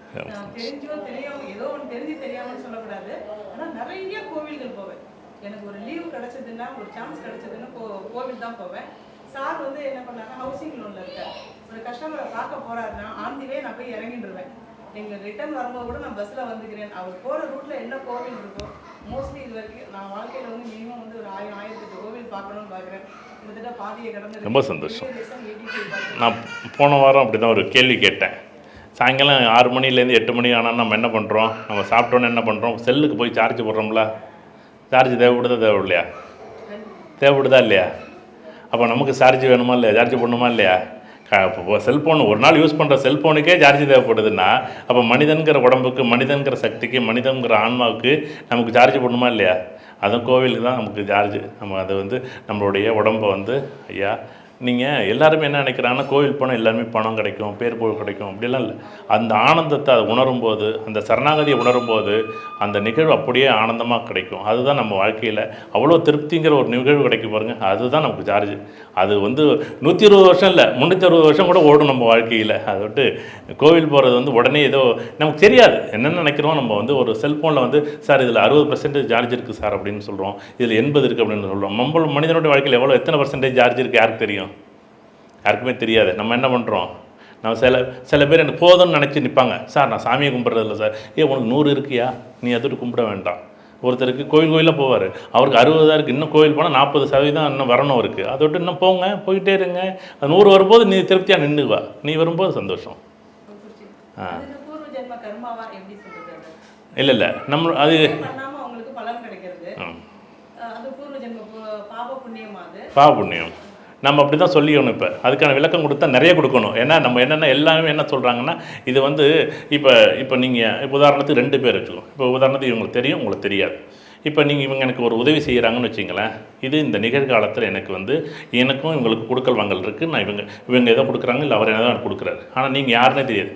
தெரிஞ்சோ தெரியாம ஏதோ ஒன்று தெரிஞ்சு தெரியாமன்னு சொல்லக்கூடாது. ஆனால் நிறைய கோவில்கள் போவேன். எனக்கு ஒரு லீவு கிடைச்சதுன்னா, ஒரு சான்ஸ் கிடைச்சதுன்னா கோவில் தான் போவேன். சார் வந்து என்ன பண்ணாங்க, ஹவுசிங் லோனில் இருக்க ஒரு கஸ்டமரை பார்க்க போறாருன்னா ஆந்திவே நான் போய் இறங்கிடுவேன். எங்கள் ரிட்டர்ன் வரும்போது கூட நான் பஸ்ஸில் வந்துக்கிறேன். அவர் போகிற ரூட்டில் என்ன கோவில் இருக்கோ மோஸ்ட்லி இது வரைக்கும் நான் வாழ்க்கையில் வந்து மினிமம் வந்து ஒரு 1000-1008 கோவில் பார்க்கணும்னு பார்க்குறேன். கிட்டத்தட்ட பாதியை கடந்து ரொம்ப சந்தோஷம். நான் போன வாரம் அப்படி தான் ஒரு கேள்வி கேட்டேன். சாயங்காலம் 6 மணிலேருந்து 8 மணி ஆனால் நம்ம என்ன பண்ணுறோம், நம்ம சாப்பிட்டோன்னு என்ன பண்ணுறோம், செல்லுக்கு போய் சார்ஜ் போடுறோம்ல. சார்ஜ் தேவைப்படுதா தேவையில்லையா? தேவைப்படுதா இல்லையா? அப்போ நமக்கு சார்ஜ் வேணுமா இல்லையா? சார்ஜ் பண்ணணுமா இல்லையா? இப்போ செல்ஃபோன் ஒரு நாள் யூஸ் பண்ணுற செல்ஃபோனுக்கே சார்ஜ் தேவைப்படுதுன்னா அப்போ மனிதன்கிற உடம்புக்கு, மனிதன்கிற சக்திக்கு, மனிதன்கிற ஆன்மாவுக்கு நமக்கு சார்ஜ் பண்ணணுமா இல்லையா? அதுவும் கோவிலுக்கு தான் நமக்கு சார்ஜ். நம்ம அதை வந்து நம்மளுடைய உடம்பை வந்து ஐயா நீங்கள் எல்லாருமே என்ன நினைக்கிறாங்கன்னா கோவில் போனால் எல்லாருமே பணம் கிடைக்கும், பேர் புகழ் கிடைக்கும், அப்படிலாம் இல்லை. அந்த ஆனந்தத்தை அதை உணரும்போது, அந்த சரணாகதியை உணரும்போது அந்த நிகழ்வு அப்படியே ஆனந்தமாக கிடைக்கும். அதுதான் நம்ம வாழ்க்கையில் அவ்வளோ திருப்திங்கிற ஒரு நிகழ்வு கிடைக்கும் பாருங்கள். அதுதான் நமக்கு சார்ஜ். அது வந்து 120 வருஷம் இல்லை, 360 வருஷம் கூட ஓடும் நம்ம வாழ்க்கையில். அதை விட்டு கோவில் போகிறது வந்து உடனே ஏதோ நமக்கு தெரியாது என்னென்ன நினைக்கிறோம். நம்ம வந்து ஒரு செல்ஃபோனில் வந்து சார் இதில் 60% சார்ஜ் இருக்குது சார் அப்படின்னு சொல்கிறோம், இதில் 80 இருக்குது அப்படின்னு சொல்கிறோம். நம்ம மனிதனுடைய வாழ்க்கையில் எவ்வளோ எத்தனை பர்சன்டேஜ் சார்ஜ் இருக்குது யாருக்கு தெரியும்? யாருக்குமே தெரியாது. நம்ம என்ன பண்ணுறோம், நம்ம சில பேர் எனக்கு போதும்னு நினச்சி நிற்பாங்க. சார் நான் சாமியை கும்பிட்றதில்ல சார். உனக்கு 100 இருக்கியா, நீ எதுட்டு கும்பிட வேண்டாம். ஒருத்தருக்கு கோயிலாக போவார், அவருக்கு 60 இருக்குது. இன்னும் கோயில் போனால் 40% இன்னும் வரணும் இருக்குது. அதை விட்டு இன்னும் போங்க, போயிட்டே இருங்க. அது 100 வரும்போது நீ திருப்தியாக நின்றுவா, நீ வரும்போது சந்தோஷம். இல்லை இல்லை நம்ம அது அவங்களுக்கு பலன் கிடைக்கிறது. அது பூர்வ ஜென்ம பாவ புண்ணியமா? அது பாவ புண்ணியம். நம்ம அப்படி தான் சொல்லிக்கணும். இப்போ அதுக்கான விளக்கம் கொடுத்தா நிறைய கொடுக்கணும். ஏன்னா நம்ம என்னென்ன எல்லாமே என்ன சொல்கிறாங்கன்னா இது வந்து இப்போ நீங்கள் உதாரணத்துக்கு 2 பேர் வச்சுக்கோங்க. இப்போ உதாரணத்துக்கு இவங்களுக்கு தெரியும், உங்களுக்கு தெரியாது. இப்போ நீங்கள் இவங்க எனக்கு ஒரு உதவி செய்கிறாங்கன்னு வச்சிங்களேன். இது இந்த நிகழ்காலத்தில் எனக்கு வந்து எனக்கும் இவங்களுக்கு கொடுக்கல் வாங்கல் இருக்குது. நான் இவங்க ஏதோ கொடுக்குறாங்க, இல்லை அவர் ஏதோ கொடுக்குறாரு. ஆனால் நீங்கள் யாருன்னே தெரியாது.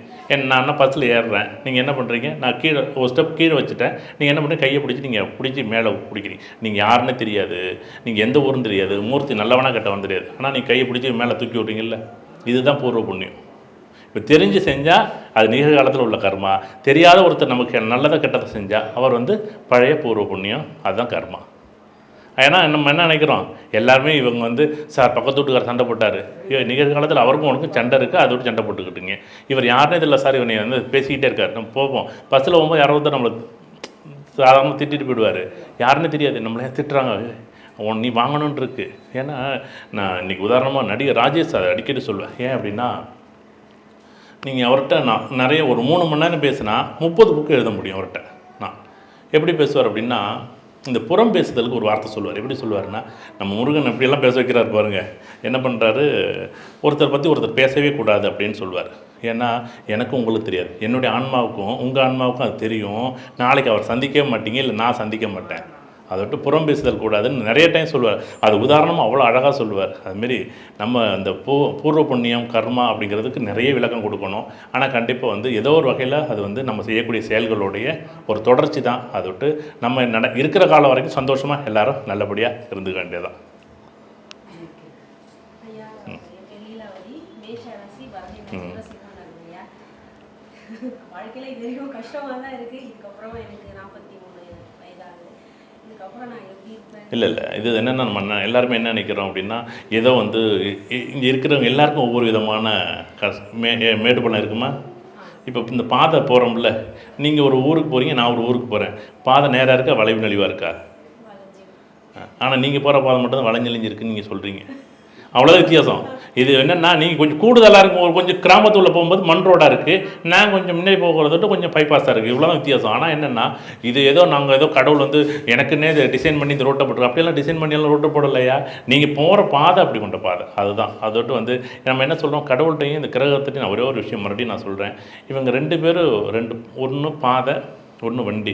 நான் பஸ்ஸில் ஏறுறேன், நீங்கள் என்ன பண்ணுறீங்க, நான் கீழே ஒரு ஸ்டெப் கீழே வச்சுட்டேன், நீங்கள் என்ன பண்ணுறீங்க, கையை பிடிச்சி நீங்கள் பிடிச்சி மேலே பிடிக்கிறீங்க. நீங்கள் யாருன்னே தெரியாது, நீங்கள் எந்த ஊரும் தெரியாது, மூர்த்தி நல்லவனா கெட்டவன் தெரியாது. ஆனால் நீங்கள் கையை பிடிச்சி மேலே தூக்கி விட்றீங்கல்ல, இதுதான் பூர்வ புண்ணியம். இப்போ தெரிஞ்சு செஞ்சால் அது நிகழ்காலத்தில் உள்ள கர்மா. தெரியாத ஒருத்தர் நமக்கு நல்லதை கெட்டதை செஞ்சால் அவர் வந்து பழைய பூர்வ புண்ணியம், அதுதான் கர்மா. ஏன்னா நம்ம என்ன நினைக்கிறோம், எல்லாருமே இவங்க வந்து சார் பக்கத்து வீட்டுக்கார சண்டை போட்டார், நிகழ்காலத்தில் அவருக்கும் உனக்கும் சண்டை இருக்குது, அதோடு சண்டை போட்டுக்கிட்டுங்க. இவர் யாருனே இதில் சார் இவனை வந்து பேசிக்கிட்டே இருக்கார். நம்ம போவோம் பஸ்ஸில் போகும்போது யாரோ ஒருத்தர் நம்மளை சாதாரணமாக திட்டிட்டு போயிடுவார். யாருன்னே தெரியாது, நம்மளே திட்டுறாங்க, நீ வாங்கணுன்னு இருக்கு. ஏன்னா நான் இன்றைக்கி உதாரணமாக நடிகர் ராஜேஷ் அதை அடிக்கடி சொல்லுவேன். ஏன் அப்படின்னா நீங்கள் அவர்கிட்ட நான் நிறைய ஒரு 3 மணி நேரம் பேசினா 30 புக்கு எழுத முடியும் அவர்கிட்ட. நான் எப்படி பேசுவார் அப்படின்னா இந்த புறம் பேசுதலுக்கு ஒரு வார்த்தை சொல்லுவார். எப்படி சொல்லுவார்னா, நம்ம முருகன் எப்படியெல்லாம் பேச வைக்கிறார் பாருங்கள். என்ன பண்ணுறாரு, ஒருத்தர் பற்றி ஒருத்தர் பேசவே கூடாது அப்படின்னு சொல்லுவார். ஏன்னா எனக்கும் உங்களுக்கு தெரியாது, என்னுடைய ஆன்மாவுக்கும் உங்கள் ஆன்மாவுக்கும் அது தெரியும். நாளைக்கு அவர் சந்திக்கவே மாட்டீங்க, இல்லை நான் சந்திக்க மாட்டேன். அதை விட்டு புறம் பேசுதல் கூடாதுன்னு நிறைய டைம் சொல்லுவார். அது உதாரணமாக அவ்வளோ அழகாக சொல்லுவார். அதுமாரி நம்ம அந்த பூர்வ புண்ணியம் கர்மா அப்படிங்கிறதுக்கு நிறைய விளக்கம் கொடுக்கணும். ஆனால் கண்டிப்பாக வந்து ஏதோ ஒரு வகையில் அது வந்து நம்ம செய்யக்கூடிய செயல்களுடைய ஒரு தொடர்ச்சி தான். அதை விட்டு நம்ம இருக்கிற காலம் வரைக்கும் சந்தோஷமாக எல்லாரும் நல்லபடியாக இருந்துக்க வேண்டியதான். வாழ்க்கையில் இது வரைக்கும் கஷ்டமாக தான் இருக்குது. இதுக்கப்புறம் எனக்கு 43 வயதாகுது. இதுக்கப்புறம் நான் எப்படி இருப்பேன்? இல்லை இது என்னென்ன நம்ம எல்லாருமே என்ன நினைக்கிறோம் அப்படின்னா, ஏதோ வந்து இங்கே இருக்கிறவங்க எல்லாருக்கும் ஒவ்வொரு விதமான மேடு பள்ளம் இருக்குமா. இப்போ இந்த பாதை போகிறோம்ல, நீங்கள் ஒரு ஊருக்கு போகிறீங்க, நான் ஒரு ஊருக்கு போகிறேன். பாதை நேராக இருக்கா, வளைவு நெளிவாக இருக்கா? ஆனால் நீங்கள் போகிற பாதை மட்டும் தான் வளைஞ்செளிஞ்சிருக்குன்னு நீங்கள் சொல்கிறீங்க. அவ்வளோ வித்தியாசம். இது என்னென்னா நீங்கள் கொஞ்சம் கூடுதலாக இருக்கும். ஒரு கொஞ்சம் கிராமத்துள்ள போகும்போது மண் ரோடாக இருக்குது, நான் கொஞ்சம் முன்னாடி போகிறதோட கொஞ்சம் பைபாஸாக இருக்குது. இவ்வளோ தான் வித்தியாசம். ஆனால் என்னென்னா இது ஏதோ நாங்கள் ஏதோ கடவுள் வந்து எனக்குன்னே இதை டிசைன் பண்ணி இந்த ரோட்டை போட்டுருக்கோம். அப்படியெல்லாம் டிசைன் பண்ணியெல்லாம் ரோட்டை போடலையா. நீங்கள் போகிற பாதை அப்படி கொண்ட பாதை அதுதான். அதோட்டு வந்து நம்ம என்ன சொல்கிறோம், கடவுள்கிட்டையும் இந்த கிரகத்திட்டையும் நான் ஒரே ஒரு விஷயம் மறுபடியும் நான் சொல்கிறேன். இவங்க 2 பேரும் ஒன்று பாதை, ஒன்று வண்டி,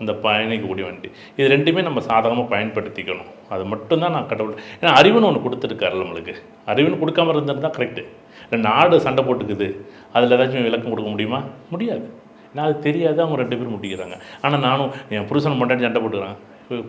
இந்த பயணிக்கக்கூடிய வண்டி, இது ரெண்டுமே நம்ம சாதகமாக பயன்படுத்திக்கணும். அது மட்டும்தான் நான் கடவுள். ஏன்னா அறிவுன்னு ஒன்று கொடுத்துருக்காரு நம்மளுக்கு. அறிவுன்னு கொடுக்காம இருந்திருந்தா கரெக்டு. ரெண்டு ஆடு சண்டை போட்டுக்குது, அதில் ஏதாச்சும் விளக்கம் கொடுக்க முடியுமா? முடியாது. ஏன்னா அது தெரியாது, அவங்க 2 பேரும் முட்டிக்கிறாங்க. ஆனால் நானும் என் புருஷன் பொண்டாட்டி சண்டை போட்டுக்கிறான்,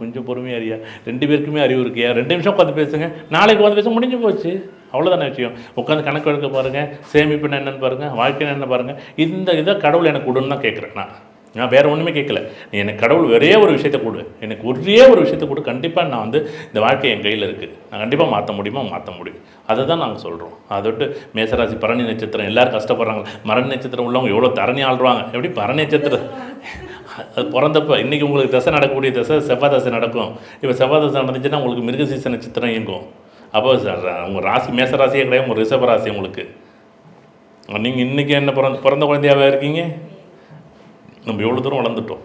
கொஞ்சம் பொறுமையாக அறியா, 2 பேருக்குமே அறிவு இருக்கியா, 2 நிமிஷம் உட்காந்து பேசுங்க, நாளைக்கு உட்காந்து பேச முடிஞ்சு போச்சு. அவ்வளோதானே விஷயம். உட்காந்து கணக்கு எடுக்க பாருங்கள், சேமிப்புன்னு என்னென்னு பாருங்கள், வாழ்க்கைன்னு என்ன பாருங்கள். இந்த இதை கடவுள் எனக்கு கொடுன்னு தான் கேட்குறேன். நான் வேறு ஒன்றுமே கேட்கல. நீ எனக்கு கடவுள் ஒரே ஒரு விஷயத்தை கொடு, எனக்கு ஒரே ஒரு விஷயத்தை கொடு, கண்டிப்பாக நான் வந்து இந்த வாழ்க்கை என் கையில் இருக்குது, நான் கண்டிப்பாக மாற்ற முடியும். அதை தான் நாங்கள் சொல்கிறோம். அதை விட்டு மேசராசி பரணி நட்சத்திரம் எல்லோரும் கஷ்டப்படுறாங்க. மரண நட்சத்திரம் உள்ளவங்க எவ்வளோ தரணி ஆள்றாங்க. எப்படி பரணி நட்சத்திரம் அது பிறந்தப்போ இன்றைக்கி உங்களுக்கு தசை நடக்கக்கூடிய தசை செவ்வாய் தசை நடக்கும். இப்போ செவ்வாய் தசை நடந்துச்சுன்னா உங்களுக்கு மிருகசீச நட்சத்திரம் இயங்கும். அப்போ உங்கள் ராசி மேசராசியே கிடையாது, உங்கள் ரிஷப ராசி உங்களுக்கு. நீங்கள் இன்றைக்கி என்ன பிறந்த குழந்தையாகவே இருக்கீங்க. நம்ம எவ்வளோ தூரம் வளர்ந்துட்டோம்,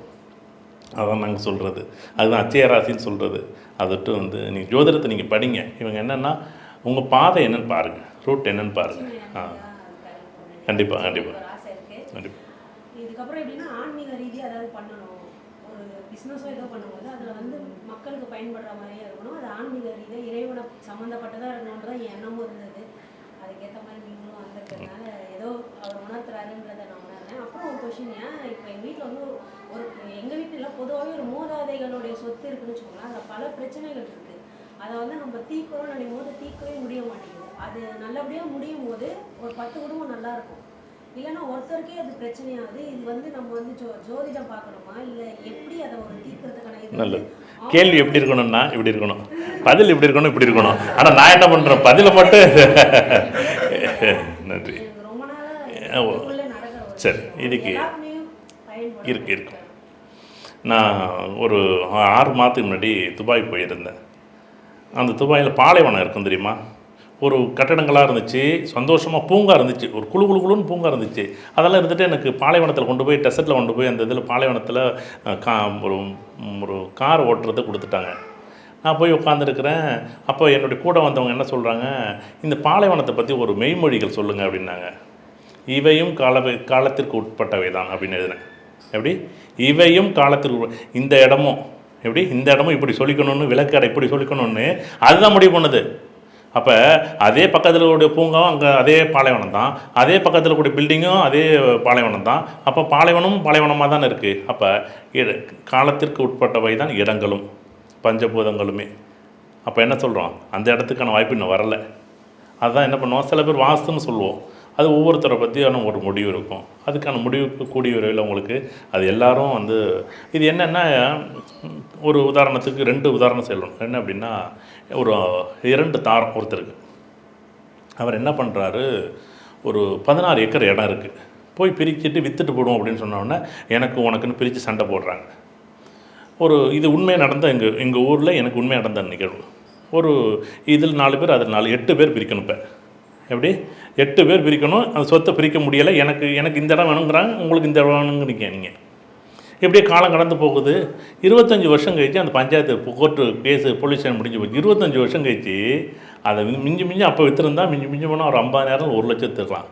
அதான் நாங்கள் சொல்கிறது. அதுதான் அச்சய ராசின்னு சொல்கிறது. அதுட்டு வந்து நீங்கள் ஜோதிடத்தை நீங்கள் படிங்க. இவங்க என்னென்னா உங்கள் பாதை என்னென்னு பாருங்கள், ரூட் என்னென்னு பாருங்கள். கண்டிப்பாக கண்டிப்பாக கண்டிப்பாக. இதுக்கப்புறம் எப்படின்னா ஆன்மீக ரீதியாக ஏதாவது பண்ணணும், ஒரு பிஸ்னஸோ ஏதோ பண்ணும்போது அதில் வந்து மக்களுக்கு பயன்படுற மாதிரியே இருக்கணும். அது ஆன்மீக ரீதியாக இறைவனை சம்மந்தப்பட்டதாக இருக்கணுன்றது தான் என் எண்ணமும் இருந்தது. அதுக்கேற்ற மாதிரி நீங்களும் வந்திருக்கிறதுனால ஏதோ அவர் உணர்த்துறாருன்றதை நான் உணர்றேன். அப்புறம் ஒரு கொஷின், இப்போ எங்கள் வீட்டில் வந்து ஒரு எங்கள் வீட்டில் பொதுவாகவே ஒரு மூதாதைகளுடைய சொத்து இருக்குன்னு வச்சுக்கோங்களேன். அதில் பல பிரச்சனைகள் இருக்குது. அதை வந்து நம்ம தீர்க்கணும்னு நினைக்கும் போது தீர்க்கவே முடிய மாட்டேங்குது. அது நல்லபடியாக முடியும் போது ஒரு 10 குடும்பம் நல்லாயிருக்கும். இல்லைன்னா ஒருத்தருக்கே அது பிரச்சனையாகுது. இது வந்து நம்ம வந்து ஜோதிடம் பார்க்கணுமா, இல்லை எப்படி அதை ஒரு தீர்க்கிறதுக்கான இது? நல்லது. கேள்வி எப்படி இருக்கணும்னா இப்படி இருக்கணும், பதில் இப்படி இருக்கணும், இப்படி இருக்கணும். ஆனால் நான் என்ன பண்ணுறேன், பதிலை மட்டும் நன்றி. ரொம்ப நாளாக நடக்கிற சரி, இதுக்கு இருக்கு. நான் ஒரு 6 மாதத்துக்கு முன்னாடி துபாய் போயிருந்தேன். அந்த துபாயில் பாலைவனம் இருக்கும் தெரியுமா, ஒரு கட்டடங்களாக இருந்துச்சு, சந்தோஷமாக பூங்கா இருந்துச்சு, ஒரு குழுன்னு பூங்கா இருந்துச்சு. அதெல்லாம் இருந்துட்டு எனக்கு பாலைவனத்தில் கொண்டு போய் டெசர்ட்டில் கொண்டு போய் அந்த இதில் பாலைவனத்தில் ஒரு கார் ஓட்டுறதை கொடுத்துட்டாங்க. நான் போய் உட்காந்துருக்கிறேன். அப்போ என்னுடைய கூட வந்தவங்க என்ன சொல்கிறாங்க, இந்த பாலைவனத்தை பற்றி ஒரு மெய்மொழிகள் சொல்லுங்கள் அப்படின்னாங்க. இவையும் காலத்திற்கு உட்பட்டவை தான் அப்படின்னு எழுதினேன். எப்படி இவையும் காலத்திற்கு, இந்த இடமும் எப்படி இந்த இடமும் இப்படி சொல்லிக்கணும்னு, விளக்கடை இப்படி சொல்லிக்கணும்னு அதுதான் முடிவு பண்ணுது. அப்போ அதே பக்கத்தில் கூடிய பூங்காவும் அங்கே அதே பாலைவனம் தான், அதே பக்கத்தில் கூடிய பில்டிங்கும் அதே பாலைவனம் தான். அப்போ பாலைவனமும் பாலைவனமாக தானே இருக்குது. அப்போ காலத்திற்கு உட்பட்டவை தான் இடங்களும் பஞ்சபூதங்களுமே. அப்போ என்ன சொல்கிறோம், அந்த இடத்துக்கான வாய்ப்பு இன்னும் வரலை. அதுதான் என்ன பண்ணுவோம், சில பேர் வாஸ்துன்னு சொல்லுவோம். அது ஒவ்வொருத்தரை பற்றியான ஒரு முடிவு இருக்கும். அதுக்கான முடிவுக்கு கூடிய விரைவில் உங்களுக்கு அது எல்லாரும் வந்து இது என்னென்னா, ஒரு உதாரணத்துக்கு 2 உதாரணம் சொல்லணும். என்ன அப்படின்னா, ஒரு 2 தாரம் ஒருத்தருக்கு. அவர் என்ன பண்ணுறாரு, ஒரு 16 ஏக்கர் இடம் இருக்குது, போய் பிரிச்சுட்டு விற்றுட்டு போடுவோம் அப்படின்னு சொன்னோடனே எனக்கு உனக்குன்னு பிரித்து சண்டை போடுறாங்க. இது உண்மையாக நடந்த எங்கள் ஊரில் எனக்கு உண்மையாக நடந்த நிகழ்வு. ஒரு இதில் 4 பேர், அதில் 8 பேர் பிரிக்கணும். இப்போ எப்படி 8 பேர் பிரிக்கணும், அந்த சொத்தை பிரிக்க முடியலை. எனக்கு இந்த இடம் வேணுங்கிறாங்க, உங்களுக்கு இந்த இடம் வேணுங்கிறீங்க. நீங்கள் இப்படியே காலம் கடந்து போகுது. 25 வருஷம் கழிச்சு அந்த பஞ்சாயத்து கோர்ட்டு கேஸு பொலியூஷன் முடிஞ்சு போச்சு. 25 வருஷம் கழிச்சு அதை மிஞ்சி அப்போ விற்றுருந்தா மிஞ்சி போனால் ஒரு 50,000 1 லட்சம் எடுத்துக்கலாம்.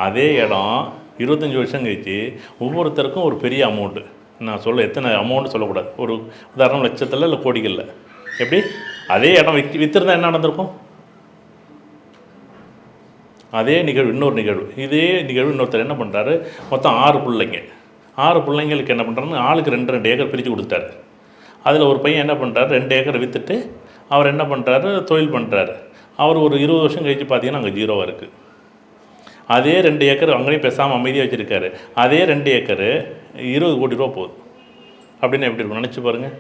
அதே இடம் 25 வருஷம் கழிச்சு ஒவ்வொருத்தருக்கும் ஒரு பெரிய அமௌண்ட்டு, நான் எத்தனை அமௌண்ட்டு சொல்லக்கூடாது, ஒரு உதாரணம் லட்சத்தில் இல்லை கோடிகளில். எப்படி அதே இடம் விற்றுருந்தா என்ன நடந்திருக்கும்? அதே நிகழ்வு இன்னொரு நிகழ்வு, இதே நிகழ்வு இன்னொருத்தர் என்ன பண்ணுறாரு, மொத்தம் 6 பிள்ளைங்க. 6 பிள்ளைங்களுக்கு என்ன பண்ணுறாருன்னு ஆளுக்கு 2 ஏக்கர் பிரித்து கொடுத்தாரு. அதில் ஒரு பையன் என்ன பண்ணுறாரு, 2 ஏக்கரை விற்றுட்டு அவர் என்ன பண்ணுறாரு, தொழில் பண்ணுறாரு. அவர் ஒரு 20 வருஷம் கழித்து பார்த்தீங்கன்னா அங்கே 0 இருக்குது. அதே 2 ஏக்கர் அங்கேயும் பேசாமல் அமைதியாக வச்சுருக்காரு. அதே 2 ஏக்கரு 20 கோடி ரூபா போகுது. அப்படின்னு எப்படி இருக்கும் நினச்சி பாருங்கள்.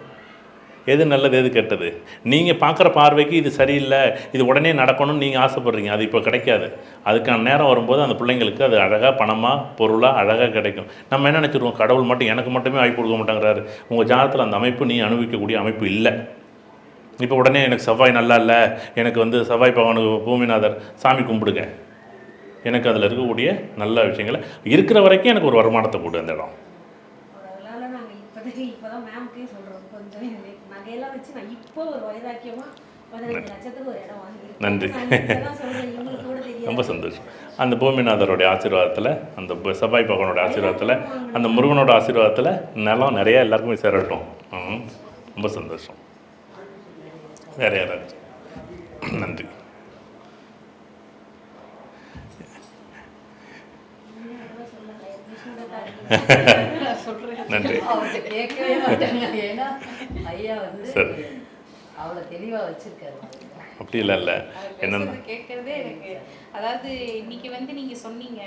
எது நல்லது எது கெட்டது? நீங்கள் பார்க்குற பார்வைக்கு இது சரியில்லை, இது உடனே நடக்கணும்னு நீங்கள் ஆசைப்பட்றீங்க. அது இப்போ கிடைக்காது. அதுக்கான நேரம் வரும்போது அந்த பிள்ளைங்களுக்கு அது அழகாக பணமாக பொருளாக அழகாக கிடைக்கும். நம்ம என்ன நினச்சிருவோம், கடவுள் மட்டும் எனக்கு மட்டுமே வாய்ப்பு கொடுக்க மாட்டேங்கிறாரு. உங்கள் ஜாதகத்தில் அந்த அமைப்பு நீ அனுபவிக்கக்கூடிய அமைப்பு இல்லை. இப்போ உடனே எனக்கு செவ்வாய் நல்லா இல்லை, எனக்கு வந்து செவ்வாய் பகவானுக்கு பூமிநாதர் சாமி கும்பிடுங்க, எனக்கு அதில் இருக்கக்கூடிய நல்ல விஷயங்களை இருக்கிற வரைக்கும் எனக்கு ஒரு வருமானத்தை கொடு அந்த இடம். அதனால நாங்கள் இப்போதான் மேம்கே சொல்கிறோம், கொஞ்சம் நகையெல்லாம் வச்சு நான் இப்போ ஒரு வைராக்கியமாக 15 லட்சத்துக்கு ஒரு இடம் வாங்கியிருக்கோம். நன்றி. இப்பதான் சொல்றேன், இவங்களுக்கு கூட தெரியாது. ரொம்ப சந்தோஷம். அந்த பூமிநாதருடைய ஆசீர்வாதத்தில், அந்த செவ்வாய் பகவானோட ஆசீர்வாதத்தில், அந்த முருகனோட ஆசீர்வாதத்தில் நிலம் நிறையா எல்லாருக்குமே சேரட்டும். ரொம்ப சந்தோஷம். வேறு யாராச்சும்? நன்றி. நன்றி. அவர்கிட்ட கேட்கவே மாட்டாங்க. ஏன்னா ஐயா வந்து சரி. அவ்வளோ தெளிவாக வச்சிருக்காரு. அப்படி இல்லை என்னென்ன கேட்கறதே எனக்கு, அதாவது இன்னைக்கு வந்து நீங்கள் சொன்னீங்க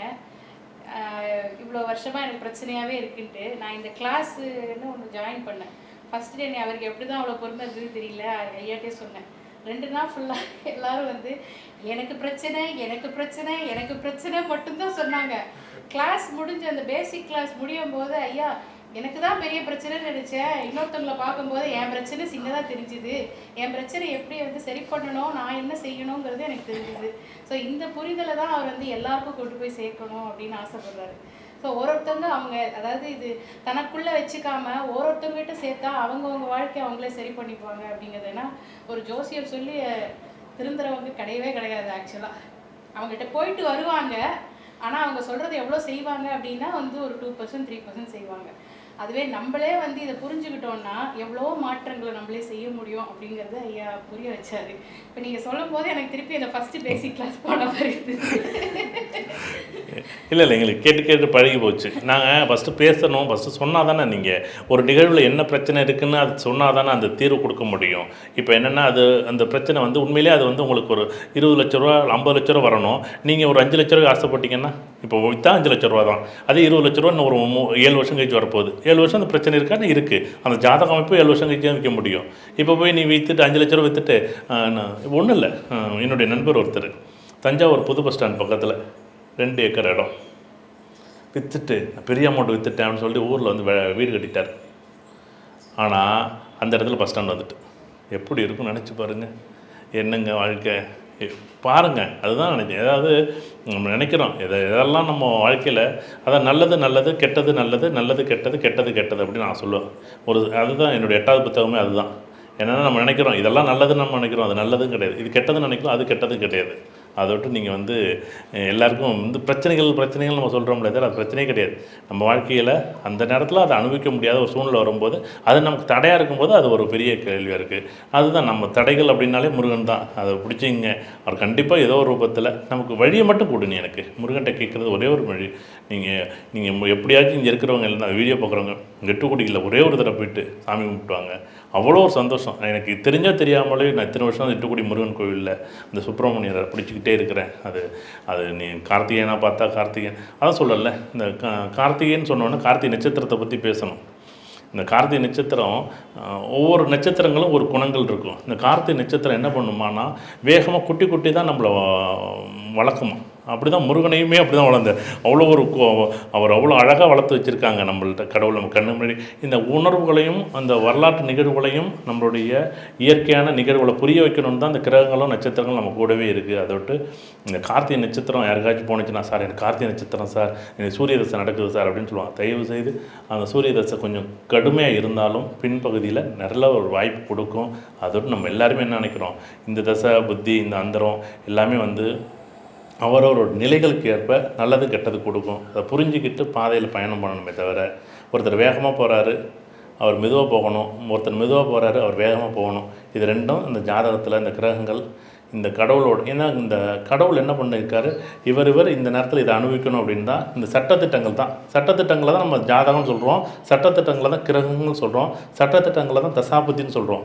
இவ்வளோ வருஷமாக எனக்கு பிரச்சனையாகவே இருக்குன்ட்டு. நான் இந்த கிளாஸுன்னு ஒன்று ஜாயின் பண்ணேன். ஃபஸ்ட் டே அவருக்கு எப்படி தான் அவ்வளோ பொறுமை இருந்தது தெரியல. ஐயாட்டே சொன்னேன். 2 நாள் ஃபுல்லாக எல்லாரும் வந்து எனக்கு பிரச்சனை எனக்கு பிரச்சனை எனக்கு பிரச்சனை மட்டும்தான் சொன்னாங்க. கிளாஸ் முடிஞ்ச அந்த பேசிக் கிளாஸ் முடியும் போது ஐயா எனக்கு தான் பெரிய பிரச்சனைன்னு நினச்சேன், இன்னொருத்தவங்களை பார்க்கும்போது என் பிரச்சனை சின்னதாக தெரிஞ்சுது, என் பிரச்சனை எப்படி வந்து சரி பண்ணணும், நான் என்ன செய்யணுங்கிறது எனக்கு தெரிஞ்சுது. ஸோ இந்த புரிதலை தான் அவர் வந்து எல்லாருக்கும் கொண்டு போய் சேர்க்கணும் அப்படின்னு ஆசைப்படுறாரு. ஸோ ஒருத்தவங்க அவங்க அதாவது இது தனக்குள்ளே வச்சுக்காம ஒருத்தவங்ககிட்ட சேர்த்தா அவங்கவுங்க வாழ்க்கையை அவங்களே சரி பண்ணிப்பாங்க அப்படிங்கிறது. ஏன்னா ஒரு ஜோசியர் சொல்லி திருந்துறவங்க கிடையவே கிடையாது. ஆக்சுவலாக அவங்ககிட்ட போயிட்டு வருவாங்க, ஆனால் அவங்க சொல்கிறது எவ்வளோ செய்வாங்க அப்படின்னா வந்து ஒரு 2% 3% செய்வாங்க. அதுவே நம்மளே வந்து இதை புரிஞ்சுக்கிட்டோம்னா எவ்வளோ மாற்றங்களை நம்மளே செய்ய முடியும் அப்படிங்கிறத ஐயா புரிய வச்சாரு. இப்போ நீங்கள் சொல்லும் போது எனக்கு திருப்பி அந்த ஃபஸ்ட்டு பேசிக் கிளாஸ் போன மாதிரி இல்லை எங்களுக்கு கேட்டு கேட்டு பழகி போச்சு. நாங்கள் ஃபஸ்ட்டு பேசணும், ஃபஸ்ட்டு சொன்னால் தானே நீங்கள் ஒரு நிகழ்வில் என்ன பிரச்சனை இருக்குதுன்னு அது சொன்னால் தானே அந்த தீர்வு கொடுக்க முடியும். இப்போ என்னென்னா அது அந்த பிரச்சனை வந்து உண்மையிலே அது வந்து உங்களுக்கு ஒரு 20 லட்ச ரூபா 50 லட்ச ரூபா வரணும். நீங்கள் ஒரு 5 லட்ச ரூபா ஆசைப்பட்டீங்கன்னா இப்போ விற்றா 5 லட்ச ரூபா தான். அதே 20 லட்ச ரூபா இன்னும் ஒரு 7 வருஷம் கழிச்சு வரப்போகுது. 7 வருஷம் அந்த பிரச்சனை இருக்கான்னு இருக்குது. அந்த ஜாதக அமைப்பு 7 வருஷம் கழிச்சு விற்க முடியும். இப்போ போய் நீ விற்றுட்டு 5 லட்ச ரூபா விற்றுட்டு ஒன்றும் இல்லை. என்னுடைய நண்பர் ஒருத்தர் தஞ்சாவூர் புது பஸ் ஸ்டாண்ட் பக்கத்தில் 2 ஏக்கர் இடம் விற்றுட்டு பெரிய அமௌண்ட் விற்றுட்டேன் அப்படின்னு சொல்லிட்டு ஊரில் வந்து வீடு கட்டிட்டார். ஆனால் அந்த இடத்துல பஸ் ஸ்டாண்ட் வந்துட்டு எப்படி இருக்குன்னு நினச்சி பாருங்கள். என்னங்க வாழ்க்கை பாருங்கள். அதுதான் நினைச்சேன். ஏதாவது நம்ம நினைக்கிறோம் இதெல்லாம் நம்ம வாழ்க்கையில் அதான் நல்லது நல்லது கெட்டது நல்லது நல்லது கெட்டது கெட்டது கெட்டது அப்படின்னு நான் சொல்லுவேன். அதுதான் என்னுடைய 8வது புத்தகமே அதுதான். என்னென்னா நம்ம நினைக்கிறோம் இதெல்லாம் நல்லதுன்னு நம்ம நினைக்கிறோம், அது நல்லதும் கிடையாது. இது கெட்டதுன்னு நினைக்கிறோம், அது கெட்டதும் கிடையாது. அதை விட்டு நீங்கள் வந்து எல்லாருக்கும் வந்து பிரச்சனைகள் நம்ம சொல்கிறோம்ல, அது பிரச்சனையே கிடையாது. நம்ம வாழ்க்கையில் அந்த நேரத்தில் அதை அனுபவிக்க முடியாத ஒரு சூழ்நிலை வரும்போது அது நமக்கு தடையாக இருக்கும்போது அது ஒரு பெரிய கேள்வியாக இருக்குது. அதுதான் நம்ம தடைகள் அப்படின்னாலே முருகன் தான். அதை பிடிச்சிங்க. அவர் கண்டிப்பாக ஏதோ ஒரு ரூபத்தில் நமக்கு வழியை மட்டும் கொடுங்க. எனக்கு முருகன்கிட்ட கேட்குறது ஒரே ஒரு வழி, நீங்கள் எப்படியாச்சும் இங்கே இருக்கிறவங்க இல்லை வீடியோ பார்க்குறவங்க எட்டுக்குடியில் ஒரே ஒரு தடவை போயிட்டு சாமி கும்பிட்டுவாங்க. அவ்வளோ ஒரு சந்தோஷம். எனக்கு தெரிஞ்சோ தெரியாமலே நான் இத்தனை வருஷம் எட்டுக்குடி முருகன் கோவிலில் அந்த சுப்பிரமணியரை பிடிச்சிக்கிட்டே இருக்கிறேன். அது நீ கார்த்திகேயனா பார்த்தா கார்த்திகேயன் அதான் சொல்லலை. இந்த கார்த்திகேயன் சொன்னோன்னே கார்த்திகை நட்சத்திரத்தை பற்றி பேசணும். இந்த கார்த்திகை நட்சத்திரம் ஒவ்வொரு நட்சத்திரங்களும் ஒரு குணங்கள் இருக்கும். இந்த கார்த்திகை நட்சத்திரம் என்ன பண்ணுமானா வேகமாக குட்டி குட்டி தான் நம்மளை வளர்க்குமா. அப்படி தான் முருகனையுமே அப்படி தான் வளர்ந்தார். அவ்வளோ ஒரு அவர் அவ்வளோ அழகாக வளர்த்து வச்சுருக்காங்க நம்மள்ட்ட கடவுள். நம்ம கண்ணு முன்னாடி இந்த உணர்வுகளையும் அந்த வரலாற்று நிகழ்வுகளையும் நம்மளுடைய இயற்கையான நிகழ்வுகளை புரிய வைக்கணும்னு தான் இந்த கிரகங்களும் நட்சத்திரங்களும் நம்ம கூடவே இருக்குது. அதை விட்டு இந்த கார்த்திகை நட்சத்திரம் யாருக்காச்சும் போனுச்சுன்னா சார் எனக்கு கார்த்திகை நட்சத்திரம் சார் எனக்கு சூரிய தசை நடக்குது சார் அப்படின்னு சொல்லுவாங்க. தயவு செய்து அந்த சூரிய தசை கொஞ்சம் கடுமையாக இருந்தாலும் பின்பகுதியில் நல்ல ஒரு வாய்ப்பு கொடுக்கும். அதோடு நம்ம எல்லாருமே என்ன நினைக்கிறோம், இந்த தசை புத்தி இந்த அந்தரம் எல்லாமே வந்து அவரவரோட நிலைகளுக்கு ஏற்ப நல்லது கெட்டது கொடுக்கும். அதை புரிஞ்சுக்கிட்டு பாதையில் பயணம் பண்ணணுமே தவிர ஒருத்தர் வேகமாக போகிறாரு அவர் மெதுவாக போகணும், ஒருத்தர் மெதுவாக போகிறாரு அவர் வேகமாக போகணும். இது ரெண்டும் இந்த ஜாதகத்தில் இந்த கிரகங்கள் இந்த கடவுளோட ஏன்னா இந்த கடவுள் என்ன பண்ணியிருக்காரு, இவர் இந்த நேரத்தில் இதை அனுபவிக்கணும் அப்படின்னு தான் இந்த சட்டத்திட்டங்கள் தான். சட்டத்திட்டங்களை தான் நம்ம ஜாதகம்னு சொல்கிறோம், சட்டத்திட்டங்களை தான் கிரகங்கள்னு சொல்கிறோம், சட்டத்திட்டங்களை தான் தசாபதின்னு சொல்கிறோம்.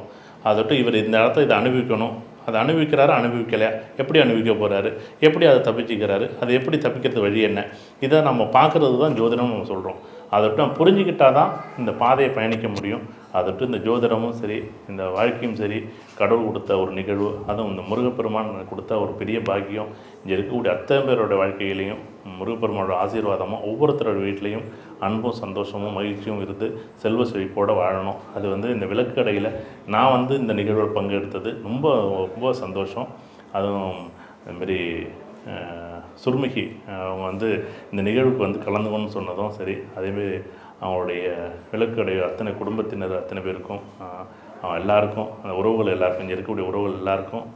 அதோட்டு இவர் இந்த இடத்துல இதை அனுபவிக்கணும், அதை அனுபவிக்கிறாரு அனுபவிக்கலையா, எப்படி அனுபவிக்க போகிறாரு, எப்படி அதை தப்பிச்சுக்கிறாரு, அதை எப்படி தப்பிக்கிறது வழி என்ன, இதை நம்ம பார்க்குறது தான் ஜோதிடம் நம்ம சொல்கிறோம். அதை விட்டு நம்ம புரிஞ்சுக்கிட்டால் தான் இந்த பாதையை பயணிக்க முடியும். அதை விட்டு இந்த ஜோதிடமும் சரி இந்த வாழ்க்கையும் சரி கடவுள் கொடுத்த ஒரு நிகழ்வு, அதுவும் இந்த முருகப்பெருமான் கொடுத்த ஒரு பெரிய பாக்கியம். இங்கே இருக்கக்கூடிய அத்தனை பேரோட வாழ்க்கையிலையும் முருகப்பெருமானோட ஆசீர்வாதமும் ஒவ்வொருத்தரோட வீட்லேயும் அன்பும் சந்தோஷமும் மகிழ்ச்சியும் இருந்து செல்வ செழிப்போடு வாழணும். அது வந்து இந்த விளக்கு கடையில் நான் வந்து இந்த நிகழ்வில் பங்கெடுத்தது ரொம்ப ரொம்ப சந்தோஷம். அதுவும் இதுமாரி சுர்மிகி அவங்க வந்து இந்த நிகழ்வுக்கு வந்து கலந்துக்கணும்னு சொன்னதும் சரி, அதேமாரி அவங்களுடைய விளக்குடைய அத்தனை குடும்பத்தினர் அத்தனை பேருக்கும் அவன் எல்லாருக்கும் அந்த உறவுகள் எல்லாருக்கும் இங்கே இருக்கக்கூடிய உறவுகள் எல்லாருக்கும்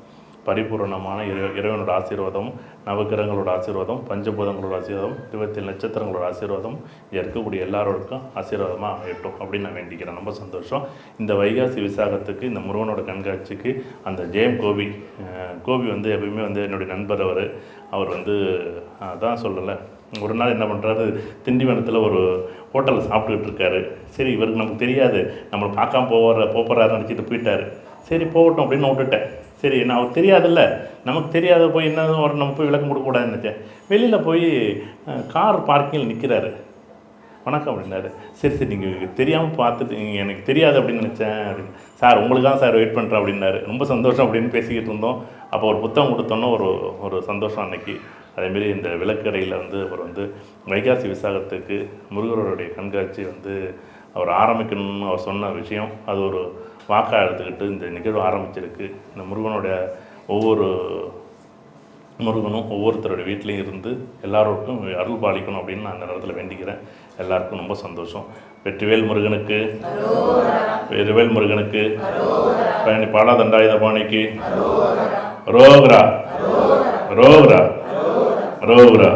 பரிபூர்ணமான இறைவனோட ஆசீர்வாதம், நவக்கிரகங்களோட ஆசீர்வாதம், பஞ்சபூதங்களோட ஆசீர்வாதம், 27 நட்சத்திரங்களோட ஆசீர்வாதம் இங்கே இருக்கக்கூடிய எல்லாரோருக்கும் ஆசீர்வாதமாக ஆகட்டும் அப்படின்னு நான் வேண்டிக்கிறேன். ரொம்ப சந்தோஷம். இந்த வைகாசி விசாகத்துக்கு, இந்த முருகனோட கண்காட்சிக்கு அந்த ஜெயம் கோபி வந்து எப்பயுமே வந்து என்னுடைய நண்பர். அவர் வந்து அதான் சொல்லலை, ஒரு நாள் என்ன பண்ணுறாரு, திண்டிவனத்தில் ஒரு ஹோட்டலில் சாப்பிட்டுக்கிட்டு இருக்காரு. சரி, இவருக்கு நமக்கு தெரியாது, நம்மளை பார்க்காம போகிறாருன்னு நினச்சிட்டு போயிட்டார். சரி போகட்டும் அப்படின்னு விட்டுட்டேன். சரி, நான் அவருக்கு தெரியாதுல்ல, நமக்கு தெரியாத போய் என்ன நம்ம போய் விளக்கம் கொடுக்கக்கூடாதுன்னு நினச்சேன். வெளியில் போய் கார் பார்க்கிங்கில் நிற்கிறாரு. வணக்கம் அப்படின்னாரு. சரி நீங்கள் தெரியாமல் பார்த்துட்டு எனக்கு தெரியாது அப்படின்னு நினச்சேன் அப்படின்னு. சார் உங்களுக்கு தான் சார் வெயிட் பண்ணுறேன் அப்படின்னாரு. ரொம்ப சந்தோஷம் அப்படின்னு பேசிக்கிட்டு இருந்தோம். அப்போ ஒரு புத்தகம் கொடுத்தோன்னா ஒரு சந்தோஷம் அன்னைக்கு. அதேமாரி இந்த விளக்கடையில் வந்து அவர் வந்து வைகாசி விசாகத்துக்கு முருகருடைய கண்காட்சி வந்து அவர் ஆரம்பிக்கணும்னு அவர் சொன்ன விஷயம், அது ஒரு வாக்காக எடுத்துக்கிட்டு இந்த நிகழ்வு ஆரம்பிச்சிருக்கு. இந்த முருகனுடைய முருகனும் ஒவ்வொருத்தருடைய வீட்லேயும் இருந்து எல்லாருக்கும் அருள் பாலிக்கணும் அப்படின்னு நான் அந்த நேரத்தில் வேண்டிக்கிறேன். எல்லாருக்கும் ரொம்ப சந்தோஷம். வெற்றிவேல் முருகனுக்கு, வெற்றிவேல் முருகனுக்கு, பயணி பாலாதண்டாயுத பாணிக்கு ரோகரா ரோகரா ரோகரா.